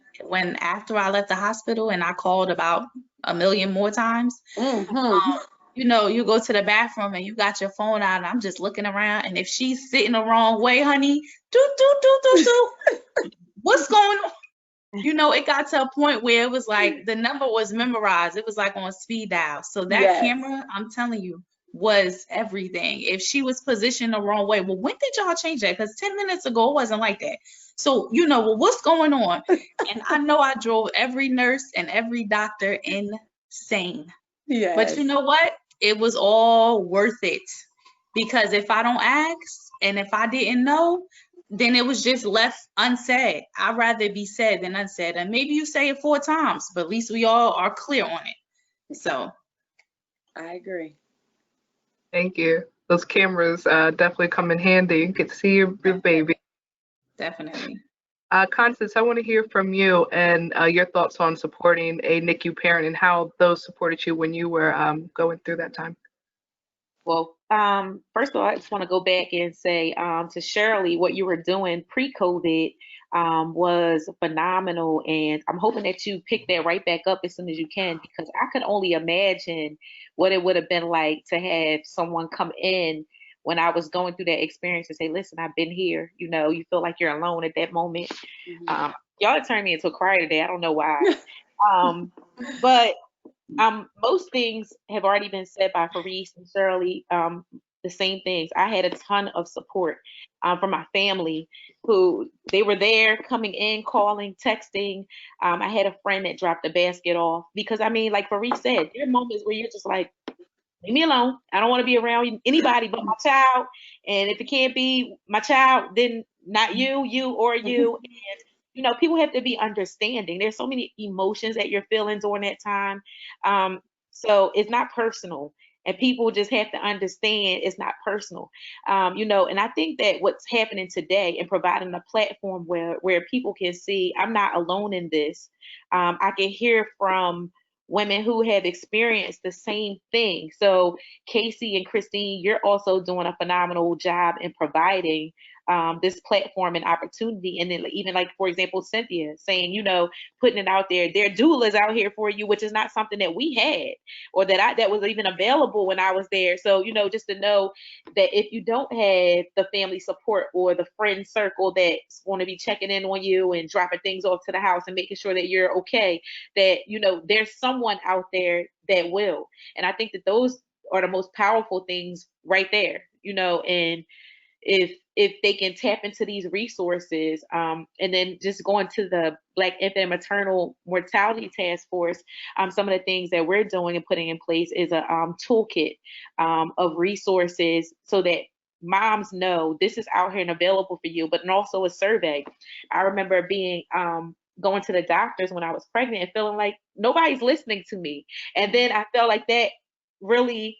after I left the hospital and I called about a million more times, you go to the bathroom and you got your phone out, and I'm just looking around, and if she's sitting the wrong way, honey, what's going on? It got to a point where it was like the number was memorized. It was like on speed dial. So that camera, I'm telling you, was everything. If she was positioned the wrong way, well, when did y'all change that? Because 10 minutes ago it wasn't like that. So, what's going on? And I know I drove every nurse and every doctor insane. Yeah. But you know what? It was all worth it, because if I don't ask and if I didn't know, then it was just left unsaid. I'd rather be said than unsaid. And maybe you say it 4 times, but at least we all are clear on it. So I agree. Thank you. Those cameras definitely come in handy. You get to see your baby. Definitely. Constance, I want to hear from you and your thoughts on supporting a NICU parent and how those supported you when you were going through that time. Well, first of all, I just want to go back and say to Shirley, what you were doing pre-COVID was phenomenal. And I'm hoping that you pick that right back up as soon as you can, because I could only imagine what it would have been like to have someone come in when I was going through that experience and say, listen, I've been here. You feel like you're alone at that moment. Y'all turned me into a crier today. I don't know why. But most things have already been said by Fareese and Shirley. The same things. I had a ton of support from my family, who they were there, coming in, calling, texting. I had a friend that dropped the basket off, because like Fareese said, there are moments where you're just like, leave me alone. I don't want to be around anybody but my child. And if it can't be my child, then not you or you. And people have to be understanding. There's so many emotions that you're feeling during that time. So it's not personal, and people just have to understand it's not personal. And I think that what's happening today and providing a platform where people can see I'm not alone in this. I can hear from women who have experienced the same thing. So Casey and Christine, you're also doing a phenomenal job in providing this platform and opportunity. And then even like, for example, Cynthia saying, putting it out there, there are doulas out here for you, which is not something that we had or that was even available when I was there. So, just to know that if you don't have the family support or the friend circle that's going to be checking in on you and dropping things off to the house and making sure that you're okay, that, there's someone out there that will. And I think that those are the most powerful things right there, and if they can tap into these resources, and then just going to the Black Infant and Maternal Mortality Task Force, some of the things that we're doing and putting in place is a toolkit of resources so that moms know this is out here and available for you, but also a survey. I remember being going to the doctors when I was pregnant and feeling like nobody's listening to me. And then I felt like that really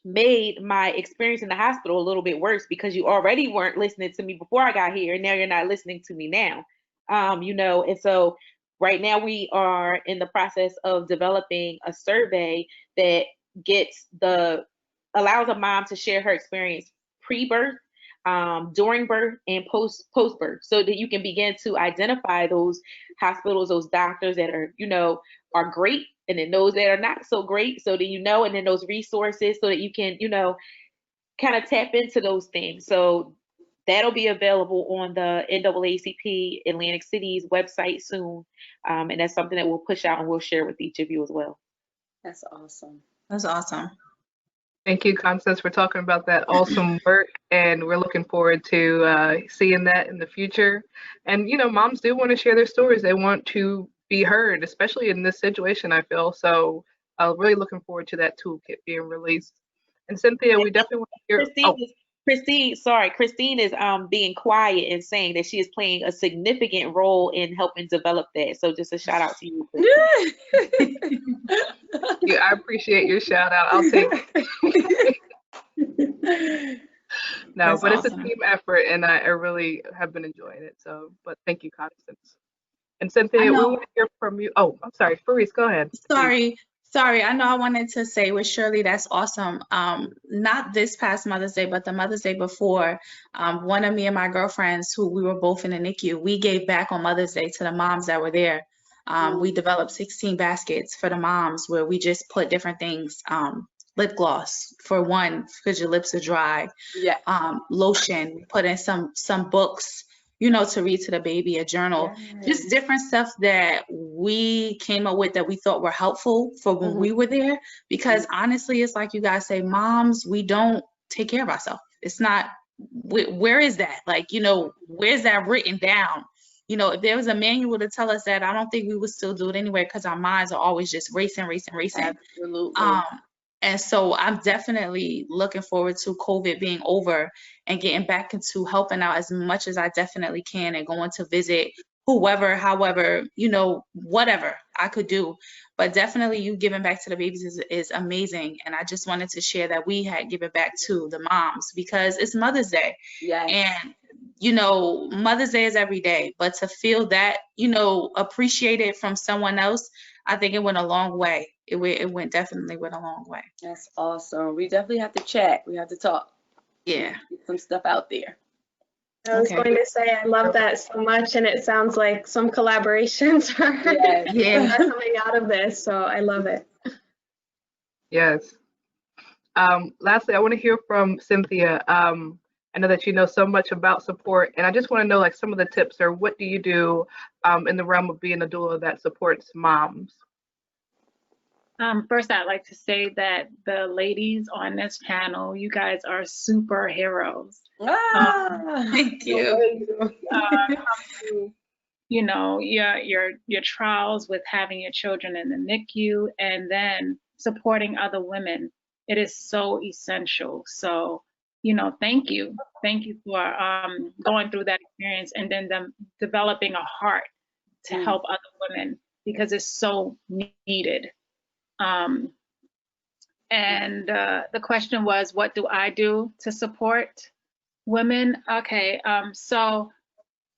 made my experience in the hospital a little bit worse, because you already weren't listening to me before I got here, and now you're not listening to me now. And so right now we are in the process of developing a survey that allows a mom to share her experience pre-birth, during birth and post birth, so that you can begin to identify those hospitals, those doctors that are, are great, and then those that are not so great, so that and then those resources, so that you can, kind of tap into those things. So that'll be available on the NAACP Atlantic City's website soon. And that's something that we'll push out and we'll share with each of you as well. That's awesome. That's awesome. Thank you, Constance, for talking about that awesome work. And we're looking forward to seeing that in the future. And, moms do want to share their stories. They want to be heard, especially in this situation, I feel. So really looking forward to that toolkit being released. And Cynthia, we definitely want to hear. Christine is being quiet and saying that she is playing a significant role in helping develop that. So just a shout out to you, Christine. Yeah, I appreciate your shout out. I'll take it. No, That's but awesome. It's a team effort, and I really have been enjoying it. So, but thank you, Constance. And Cynthia, we want to hear from you. Oh, I'm sorry, Fareese, go ahead. Sorry, I know I wanted to say with Shirley, that's awesome. Not this past Mother's Day, but the Mother's Day before, one of me and my girlfriends, who we were both in the NICU, we gave back on Mother's Day to the moms that were there. We developed 16 baskets for the moms where we just put different things, lip gloss for one, because your lips are dry. Yeah. Lotion, we put in some books, to read to the baby, a journal, just different stuff that we came up with that we thought were helpful for when we were there. Because honestly, it's like you guys say, moms, we don't take care of ourselves. It's not, where is that? Like, where's that written down? If there was a manual to tell us that, I don't think we would still do it anyway, because our minds are always just racing. Absolutely. And so I'm definitely looking forward to COVID being over and getting back into helping out as much as I definitely can, and going to visit whoever, however, whatever I could do. But definitely you giving back to the babies is amazing. And I just wanted to share that we had given back to the moms, because it's Mother's Day. And, Mother's Day is every day, but to feel that, appreciated from someone else, I think it went a long way. It definitely went a long way. That's awesome. We definitely have to chat. We have to talk. Yeah. Get some stuff out there. I was going to say, I love that so much, and it sounds like some collaborations are coming out of this, so I love it. Yes. Lastly, I want to hear from Cynthia. I know that you know so much about support, and I just want to know, like, some of the tips, or what do you do in the realm of being a doula that supports moms? First, I'd like to say that the ladies on this panel, you guys are superheroes. Thank you. Your trials with having your children in the NICU, and then supporting other women. It is so essential. So, thank you. Thank you for going through that experience, and then them developing a heart to help other women, because it's so needed. The question was, what do I do to support women? Okay, so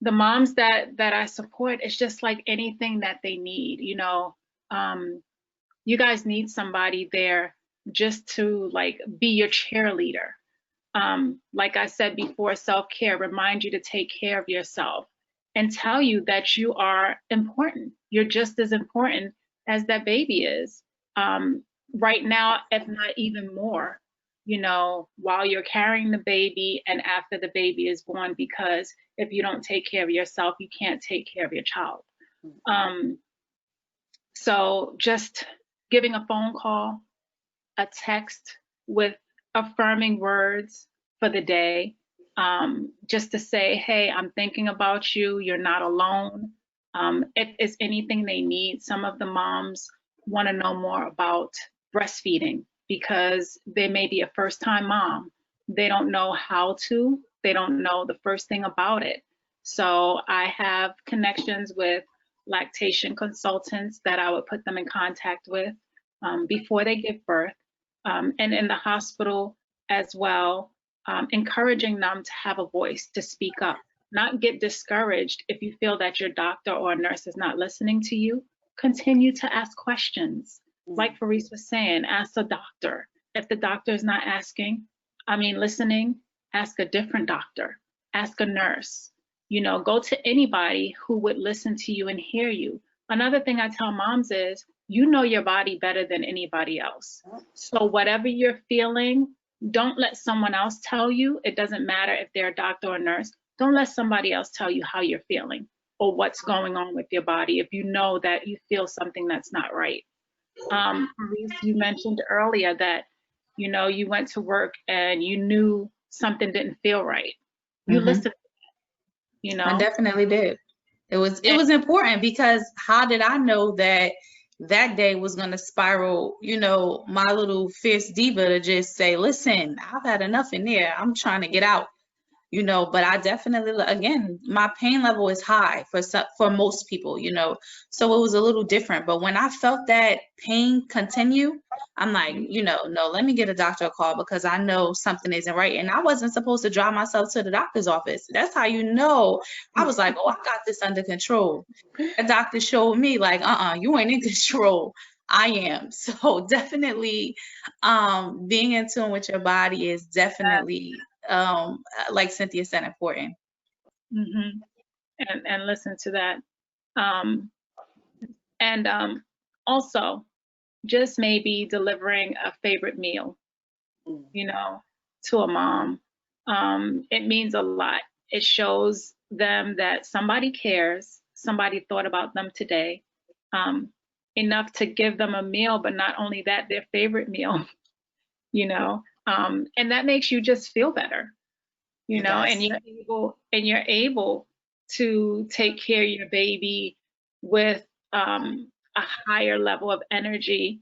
the moms that I support, it's just like anything that they need. You guys need somebody there just to be your cheerleader. Like I said before, self-care, remind you to take care of yourself and tell you that you are important. You're just as important as that baby is. Right now, if not even more, while you're carrying the baby and after the baby is born, because if you don't take care of yourself, you can't take care of your child. So just giving a phone call, a text with affirming words for the day, just to say, hey, I'm thinking about you, you're not alone. If it's anything they need, some of the moms want to know more about breastfeeding, because they may be a first-time mom. They don't know how to, they don't know the first thing about it. So I have connections with lactation consultants that I would put them in contact with before they give birth, and in the hospital as well, encouraging them to have a voice, to speak up, not get discouraged if you feel that your doctor or nurse is not listening to you. Continue to ask questions. Like Fareese was saying, ask the doctor. If the doctor is not listening, ask a different doctor, ask a nurse, you know, go to anybody who would listen to you and hear you. Another thing I tell moms is, you know your body better than anybody else. So whatever you're feeling, don't let someone else tell you. It doesn't matter if they're a doctor or a nurse. Don't let somebody else tell you how you're feeling or what's going on with your body if you know that you feel something that's not right. Fareese, you mentioned earlier that, you know, you went to work and you knew something didn't feel right. You listened, you know. I definitely did. It was important, because how did I know that day was going to spiral, you know, my little fierce diva to just say, listen, I've had enough in there. I'm trying to get out, you know. But I definitely, again, my pain level is high for most people, you know, so it was a little different. But when I felt that pain continue, I'm like, you know, no, let me get a doctor a call, because I know something isn't right. And I wasn't supposed to drive myself to the doctor's office. That's how you know. I was like, oh, I got this under control. The doctor showed me like, you ain't in control. I am. So definitely being in tune with your body is definitely, like Cynthia said, important. And listen to that. Also, just maybe delivering a favorite meal, you know, to a mom. It means a lot. It shows them that somebody cares, somebody thought about them today, enough to give them a meal, but not only that, their favorite meal, you know, and that makes you just feel better, you know, and you're able to take care of your baby with a higher level of energy,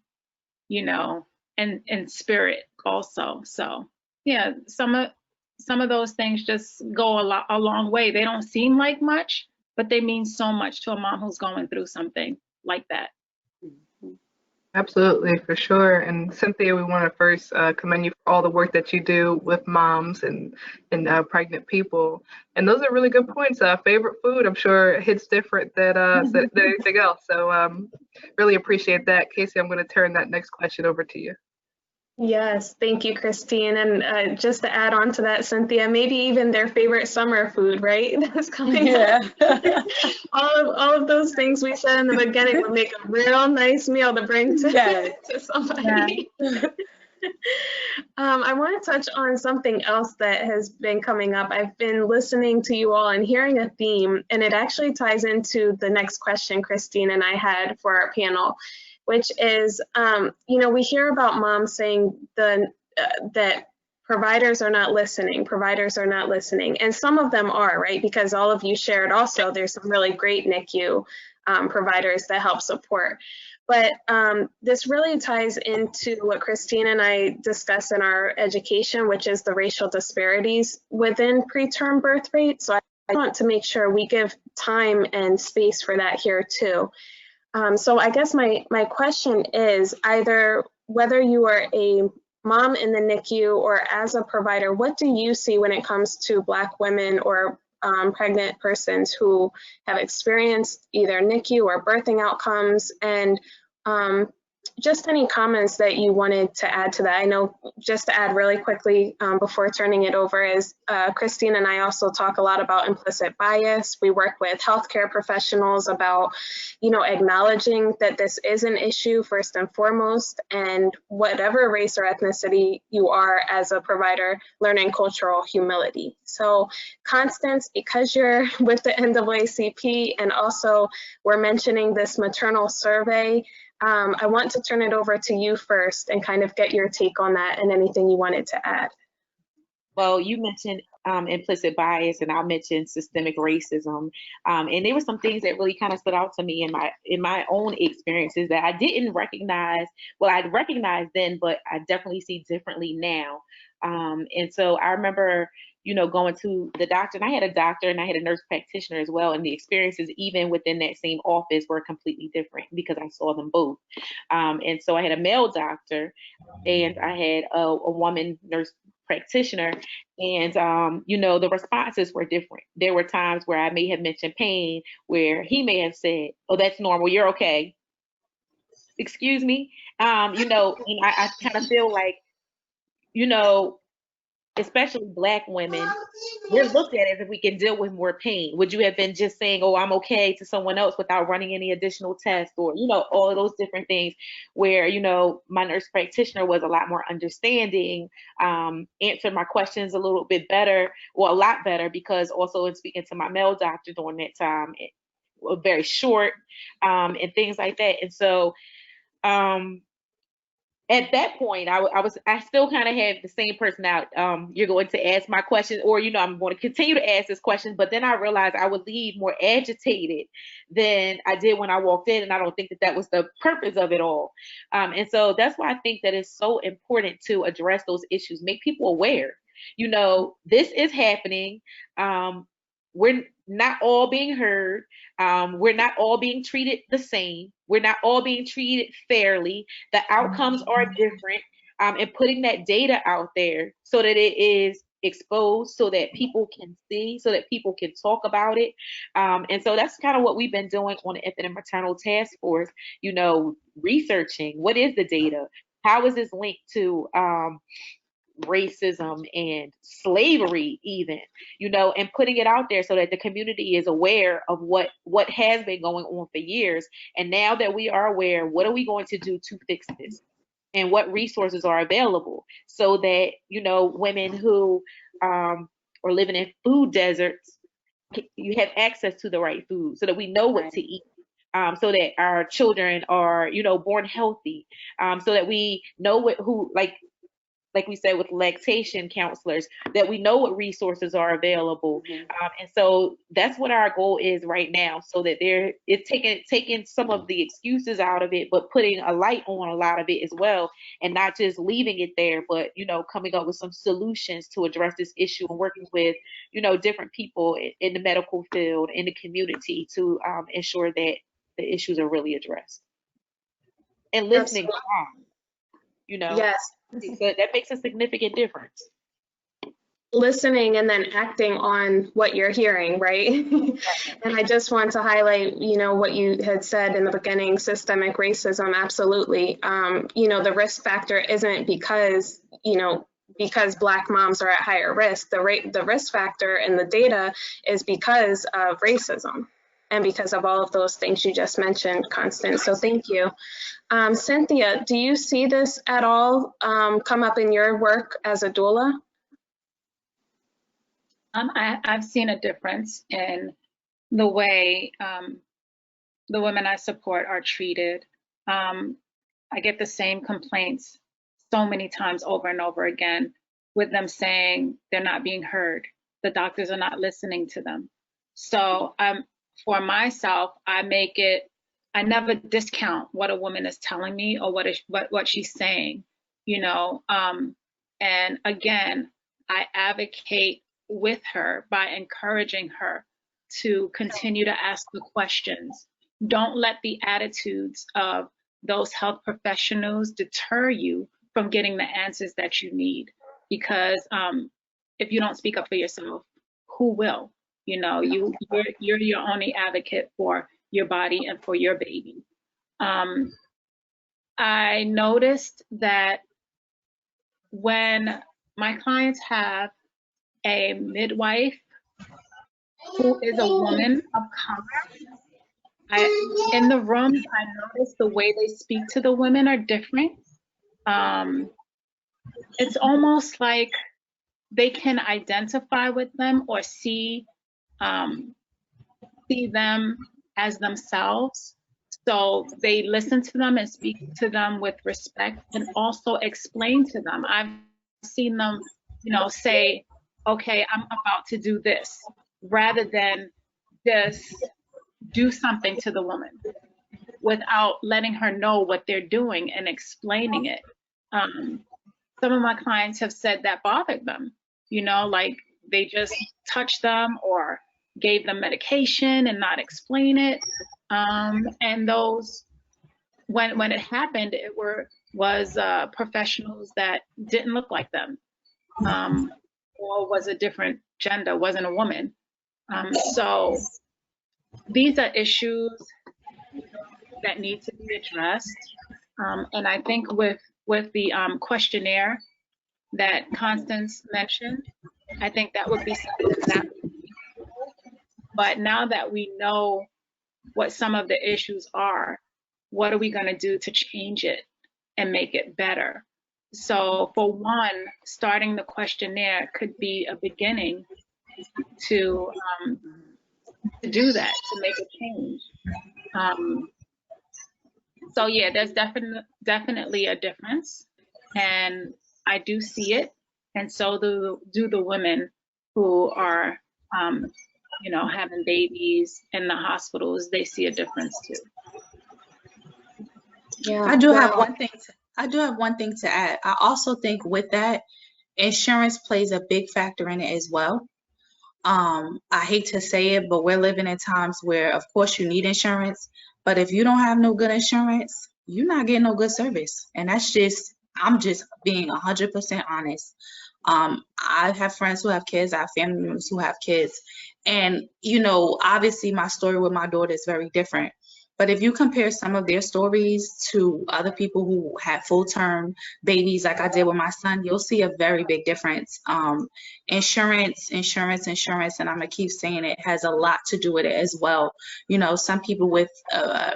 you know, and spirit also. So yeah, some of those things just go a long way. They don't seem like much, but they mean so much to a mom who's going through something like that. Absolutely, for sure. And Cynthia, we want to first commend you for all the work that you do with moms and pregnant people. And those are really good points. Favorite food, I'm sure it hits different than anything else. So really appreciate that. Casey, I'm going to turn that next question over to you. Yes, thank you, Christine. And just to add on to that, Cynthia, maybe even their favorite summer food, right? That's coming up. all of those things we said in the beginning would make a real nice meal to bring to somebody. Yeah. I want to touch on something else that has been coming up. I've been listening to you all and hearing a theme, and it actually ties into the next question Christine and I had for our panel, which is, you know, we hear about moms saying that providers are not listening, and some of them are, right? Because all of you shared also, there's some really great NICU providers that help support. But this really ties into what Christine and I discussed in our education, which is the racial disparities within preterm birth rate. So I want to make sure we give time and space for that here too. So I guess my question is, either whether you are a mom in the NICU or as a provider, what do you see when it comes to Black women or pregnant persons who have experienced either NICU or birthing outcomes, and just any comments that you wanted to add to that? I know, just to add really quickly before turning it over, is Christine and I also talk a lot about implicit bias. We work with healthcare professionals about, you know, acknowledging that this is an issue first and foremost, and whatever race or ethnicity you are as a provider, learning cultural humility. So Constance, because you're with the NAACP and also we're mentioning this maternal survey, I want to turn it over to you first and kind of get your take on that and anything you wanted to add. Well, you mentioned implicit bias, and I'll mention systemic racism. And there were some things that really kind of stood out to me in my own experiences that I didn't recognize. Well, I'd recognized then, but I definitely see differently now. And so I remember, you know, going to the doctor, and I had a doctor and I had a nurse practitioner as well. And the experiences, even within that same office, were completely different because I saw them both. And so I had a male doctor and I had a woman nurse practitioner, and you know, the responses were different. There were times where I may have mentioned pain where he may have said, "Oh, that's normal, you're okay." Excuse me. You know, and I kind of feel like, you know, especially Black women, we're looked at as if we can deal with more pain. Would you have been just saying, oh, I'm okay to someone else without running any additional tests, or, all of those different things, where, my nurse practitioner was a lot more understanding, answered my questions a little bit better, or a lot better, because also in speaking to my male doctor during that time, it was very short, and things like that. And so, at that point, I still kind of had the same personality. You're going to ask my questions, or I'm going to continue to ask this question, but then I realized I would leave more agitated than I did when I walked in, and I don't think that was the purpose of it all. And so that's why I think that it's so important to address those issues, make people aware. This is happening. We're not all being heard. We're not all being treated the same. We're not all being treated fairly. The outcomes are different. And putting that data out there so that it is exposed, so that people can see, so that people can talk about it. And so that's kind of what we've been doing on the Infant and Maternal Task Force, researching what is the data? How is this linked to racism and slavery even, and putting it out there so that the community is aware of what has been going on for years. And now that we are aware, what are we going to do to fix this? And what resources are available so that, women who are living in food deserts, you have access to the right food so that we know what to eat. So that our children are, born healthy, so that we know like we said with lactation counselors, that we know what resources are available. And so that's what our goal is right now, so that it's taking some of the excuses out of it, but putting a light on a lot of it as well, and not just leaving it there, but coming up with some solutions to address this issue, and working with different people in the medical field, in the community, to ensure that the issues are really addressed. And listening to mom, Yes. So that makes a significant difference. Listening and then acting on what you're hearing, right? And I just want to highlight, what you had said in the beginning, systemic racism, absolutely. The risk factor isn't because Black moms are at higher risk. The risk factor in the data is because of racism, and because of all of those things you just mentioned, Constance. So thank you. Cynthia, do you see this at all come up in your work as a doula? I've seen a difference in the way the women I support are treated. I get the same complaints so many times over and over again, with them saying they're not being heard. The doctors are not listening to them. So for myself, I never discount what a woman is telling me or what she's saying, and again, I advocate with her by encouraging her to continue to ask the questions. Don't let the attitudes of those health professionals deter you from getting the answers that you need, because if you don't speak up for yourself, who will? You're your only advocate for your body and for your baby. I noticed that when my clients have a midwife who is a woman of color, in the room, I noticed the way they speak to the women are different. It's almost like they can identify with them or see them as themselves. So they listen to them and speak to them with respect, and also explain to them. I've seen them, say, okay, I'm about to do this, rather than just do something to the woman without letting her know what they're doing and explaining it. Some of my clients have said that bothered them, like they just touched them or gave them medication and not explain it. And those, when it happened, it was professionals that didn't look like them, or was a different gender, wasn't a woman. So these are issues that need to be addressed. And I think with the questionnaire, that Constance mentioned. I think that would be something that, but now that we know what some of the issues are, what are we going to do to change it and make it better? So for one, starting the questionnaire could be a beginning to do that, to make a change. So yeah, there's definitely a difference, and I do see it, and so do the women who are, you know, having babies in the hospitals. They see a difference too. Yeah, I do have one thing to add. I also think with that, insurance plays a big factor in it as well. I hate to say it, but we're living in times where, of course, you need insurance, but if you don't have no good insurance, you're not getting no good service. And that's just, I'm just being 100% honest. I have friends who have kids, I have family members who have kids, and, you know, obviously my story with my daughter is very different. But if you compare some of their stories to other people who had full-term babies like I did with my son, you'll see a very big difference. Insurance, and I'm gonna keep saying it, has a lot to do with it as well. You know, some people with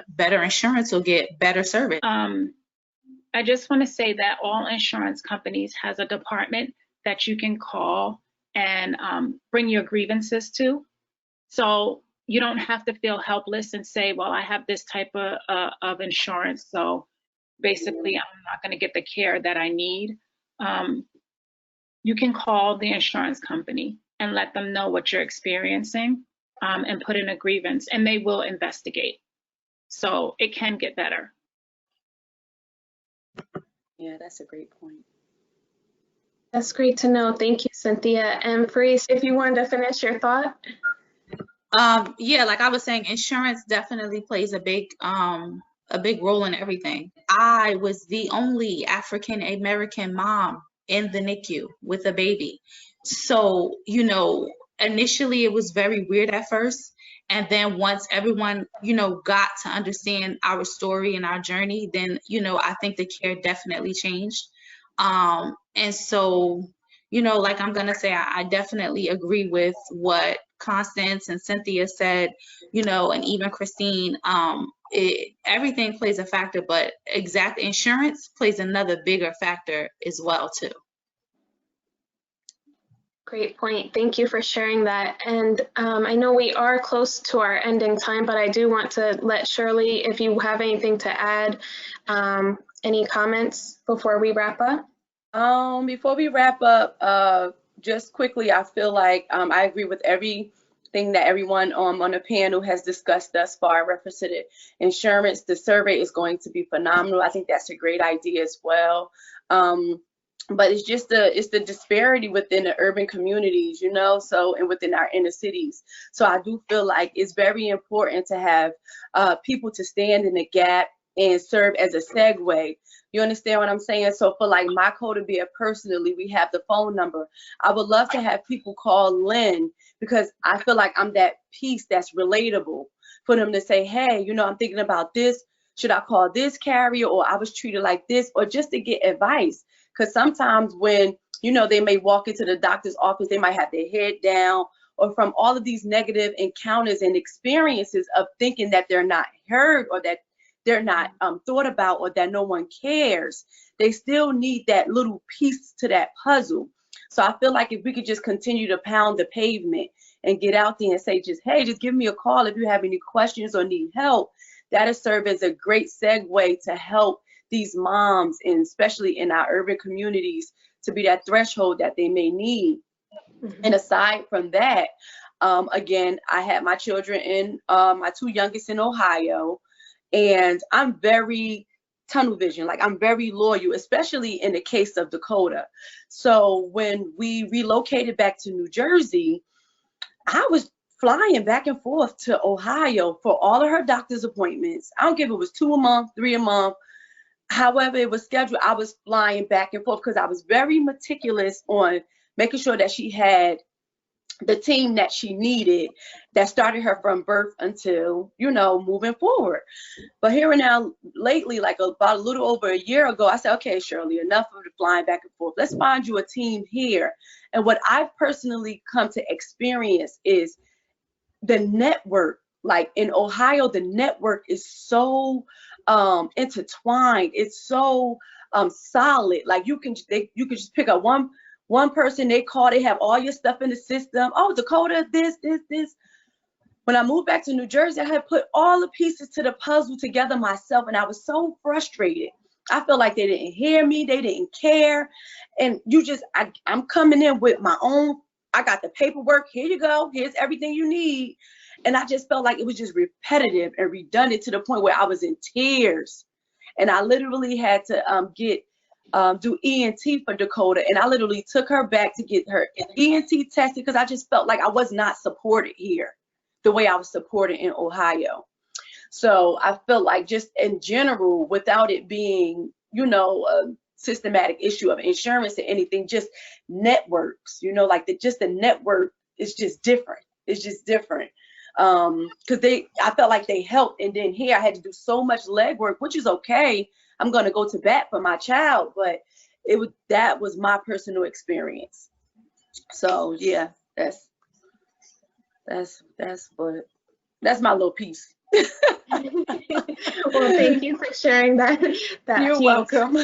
better insurance will get better service. I just want to say that all insurance companies has a department that you can call and bring your grievances to. So you don't have to feel helpless and say, well, I have this type of insurance, so basically I'm not going to get the care that I need. You can call the insurance company and let them know what you're experiencing and put in a grievance, and they will investigate. So it can get better. Yeah, that's a great point. that's great to know. Thank you, Cynthia. And Fareese, if you wanted to finish your thought. Yeah, like I was saying, insurance definitely plays a big role in everything. I was the only African American mom in the NICU with a baby. So, you know, initially it was very weird at first. And then once everyone, you know, got to understand our story and our journey, then, you know, I think the care definitely changed. And so, you know, like I'm gonna say, I definitely agree with what Constance and Cynthia said, you know, and even Christine. Everything plays a factor, but exact insurance plays another bigger factor as well too. Great point. Thank you for sharing that. And I know we are close to our ending time, but I do want to let Shirley, if you have anything to add, any comments before we wrap up? Before we wrap up, just quickly, I feel like I agree with everything that everyone on the panel has discussed thus far in reference to the insurance. The survey is going to be phenomenal. I think that's a great idea as well. But it's just the disparity within the urban communities, you know, so, and within our inner cities. So I do feel like it's very important to have people to stand in the gap and serve as a segue. You understand what I'm saying? So for like my Kota Bear personally, we have the phone number. I would love to have people call Lynn, because I feel like I'm that piece that's relatable for them to say, hey, you know, I'm thinking about this. Should I call this carrier, or I was treated like this, or just to get advice? Because sometimes when, you know, they may walk into the doctor's office, they might have their head down, or from all of these negative encounters and experiences of thinking that they're not heard, or that they're not thought about, or that no one cares, they still need that little piece to that puzzle. So I feel like if we could just continue to pound the pavement and get out there and say, just, hey, just give me a call if you have any questions or need help, that'll serve as a great segue to help these moms, and especially in our urban communities, to be that threshold that they may need. And aside from that, again, I had my children in, my two youngest in Ohio, and I'm very tunnel vision, like I'm very loyal, especially in the case of Dakota. So when we relocated back to New Jersey, I was flying back and forth to Ohio for all of her doctor's appointments. I don't care if it was 2 a month, 3 a month, however it was scheduled. I was flying back and forth because I was very meticulous on making sure that she had the team that she needed that started her from birth until, you know, moving forward. But here and now, lately, like about a little over a year ago, I said, okay, Shirley, enough of the flying back and forth. Let's find you a team here. And what I've personally come to experience is the network. Like in Ohio, the network is so intertwined. It's so solid. Like you can just pick up one person, they call, they have all your stuff in the system. Oh, Dakota, this. When I moved back to New Jersey, I had put all the pieces to the puzzle together myself, and I was so frustrated. I felt like they didn't hear me, they didn't care. And I'm coming in with my own, I got the paperwork, here you go, here's everything you need. And I just felt like it was just repetitive and redundant to the point where I was in tears. And I literally had to do ENT for Dakota, and I literally took her back to get her ENT tested because I just felt like I was not supported here the way I was supported in Ohio. So I felt like just in general, without it being, you know, a systematic issue of insurance or anything, just networks, you know, like the network is just different. It's just different. Because I felt like they helped, and then here I had to do so much legwork, which is okay. I'm going to go to bat for my child, but that was my personal experience. So yeah, that's my little piece. Well, thank you for sharing that. You're welcome.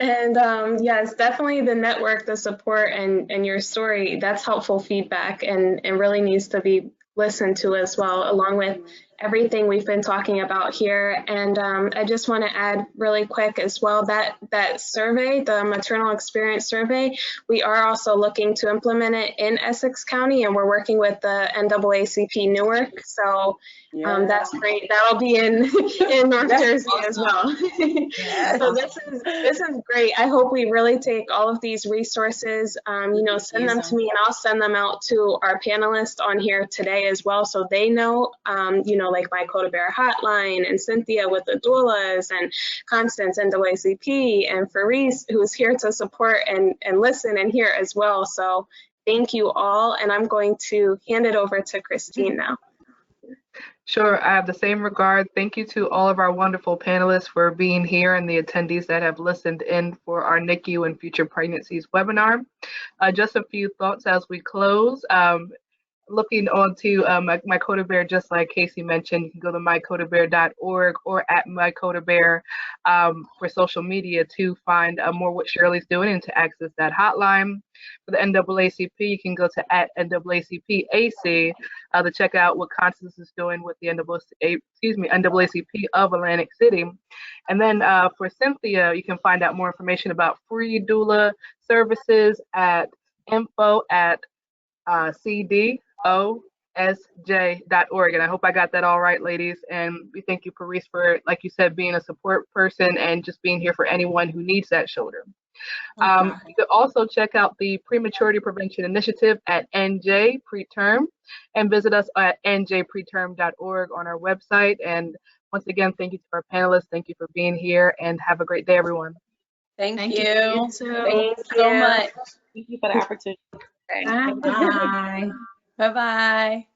And yes, definitely the network, the support, and your story, that's helpful feedback and really needs to be listened to as well, along with everything we've been talking about here. And I just want to add really quick as well that survey, the maternal experience survey, we are also looking to implement it in Essex County, and we're working with the NAACP Newark. So that's great. That'll be in North Jersey awesome. As well. Yes. So this is great. I hope we really take all of these resources, you know, send them to me, and I'll send them out to our panelists on here today as well, so they know, you know, like my Kota Bear hotline, and Cynthia with the doulas, and Constance and NAACP, and Fareese, who's here to support and listen and hear as well. So thank you all, and I'm going to hand it over to Christine now. Sure, I have the same regard. Thank you to all of our wonderful panelists for being here, and the attendees that have listened in for our NICU and Future Pregnancies webinar. Just a few thoughts as we close. Looking onto my Kota Bear, just like Casey mentioned, you can go to mykotabear.org or at mykotabear for social media to find more what Shirley's doing and to access that hotline. For the NAACP, you can go to at NAACP-AC to check out what Constance is doing with the NAACP of Atlantic City. And then for Cynthia, you can find out more information about free doula services at info@cdosj.org. And I hope I got that all right, ladies. And we thank you, Fareese, for, like you said, being a support person and just being here for anyone who needs that shoulder. You can also check out the Prematurity Prevention Initiative at NJ Preterm, and visit us at njpreterm.org on our website. And once again, thank you to our panelists. Thank you for being here, and have a great day, everyone. Thank you. You too. Thank you so much. Thank you for the opportunity. Bye. Bye-bye.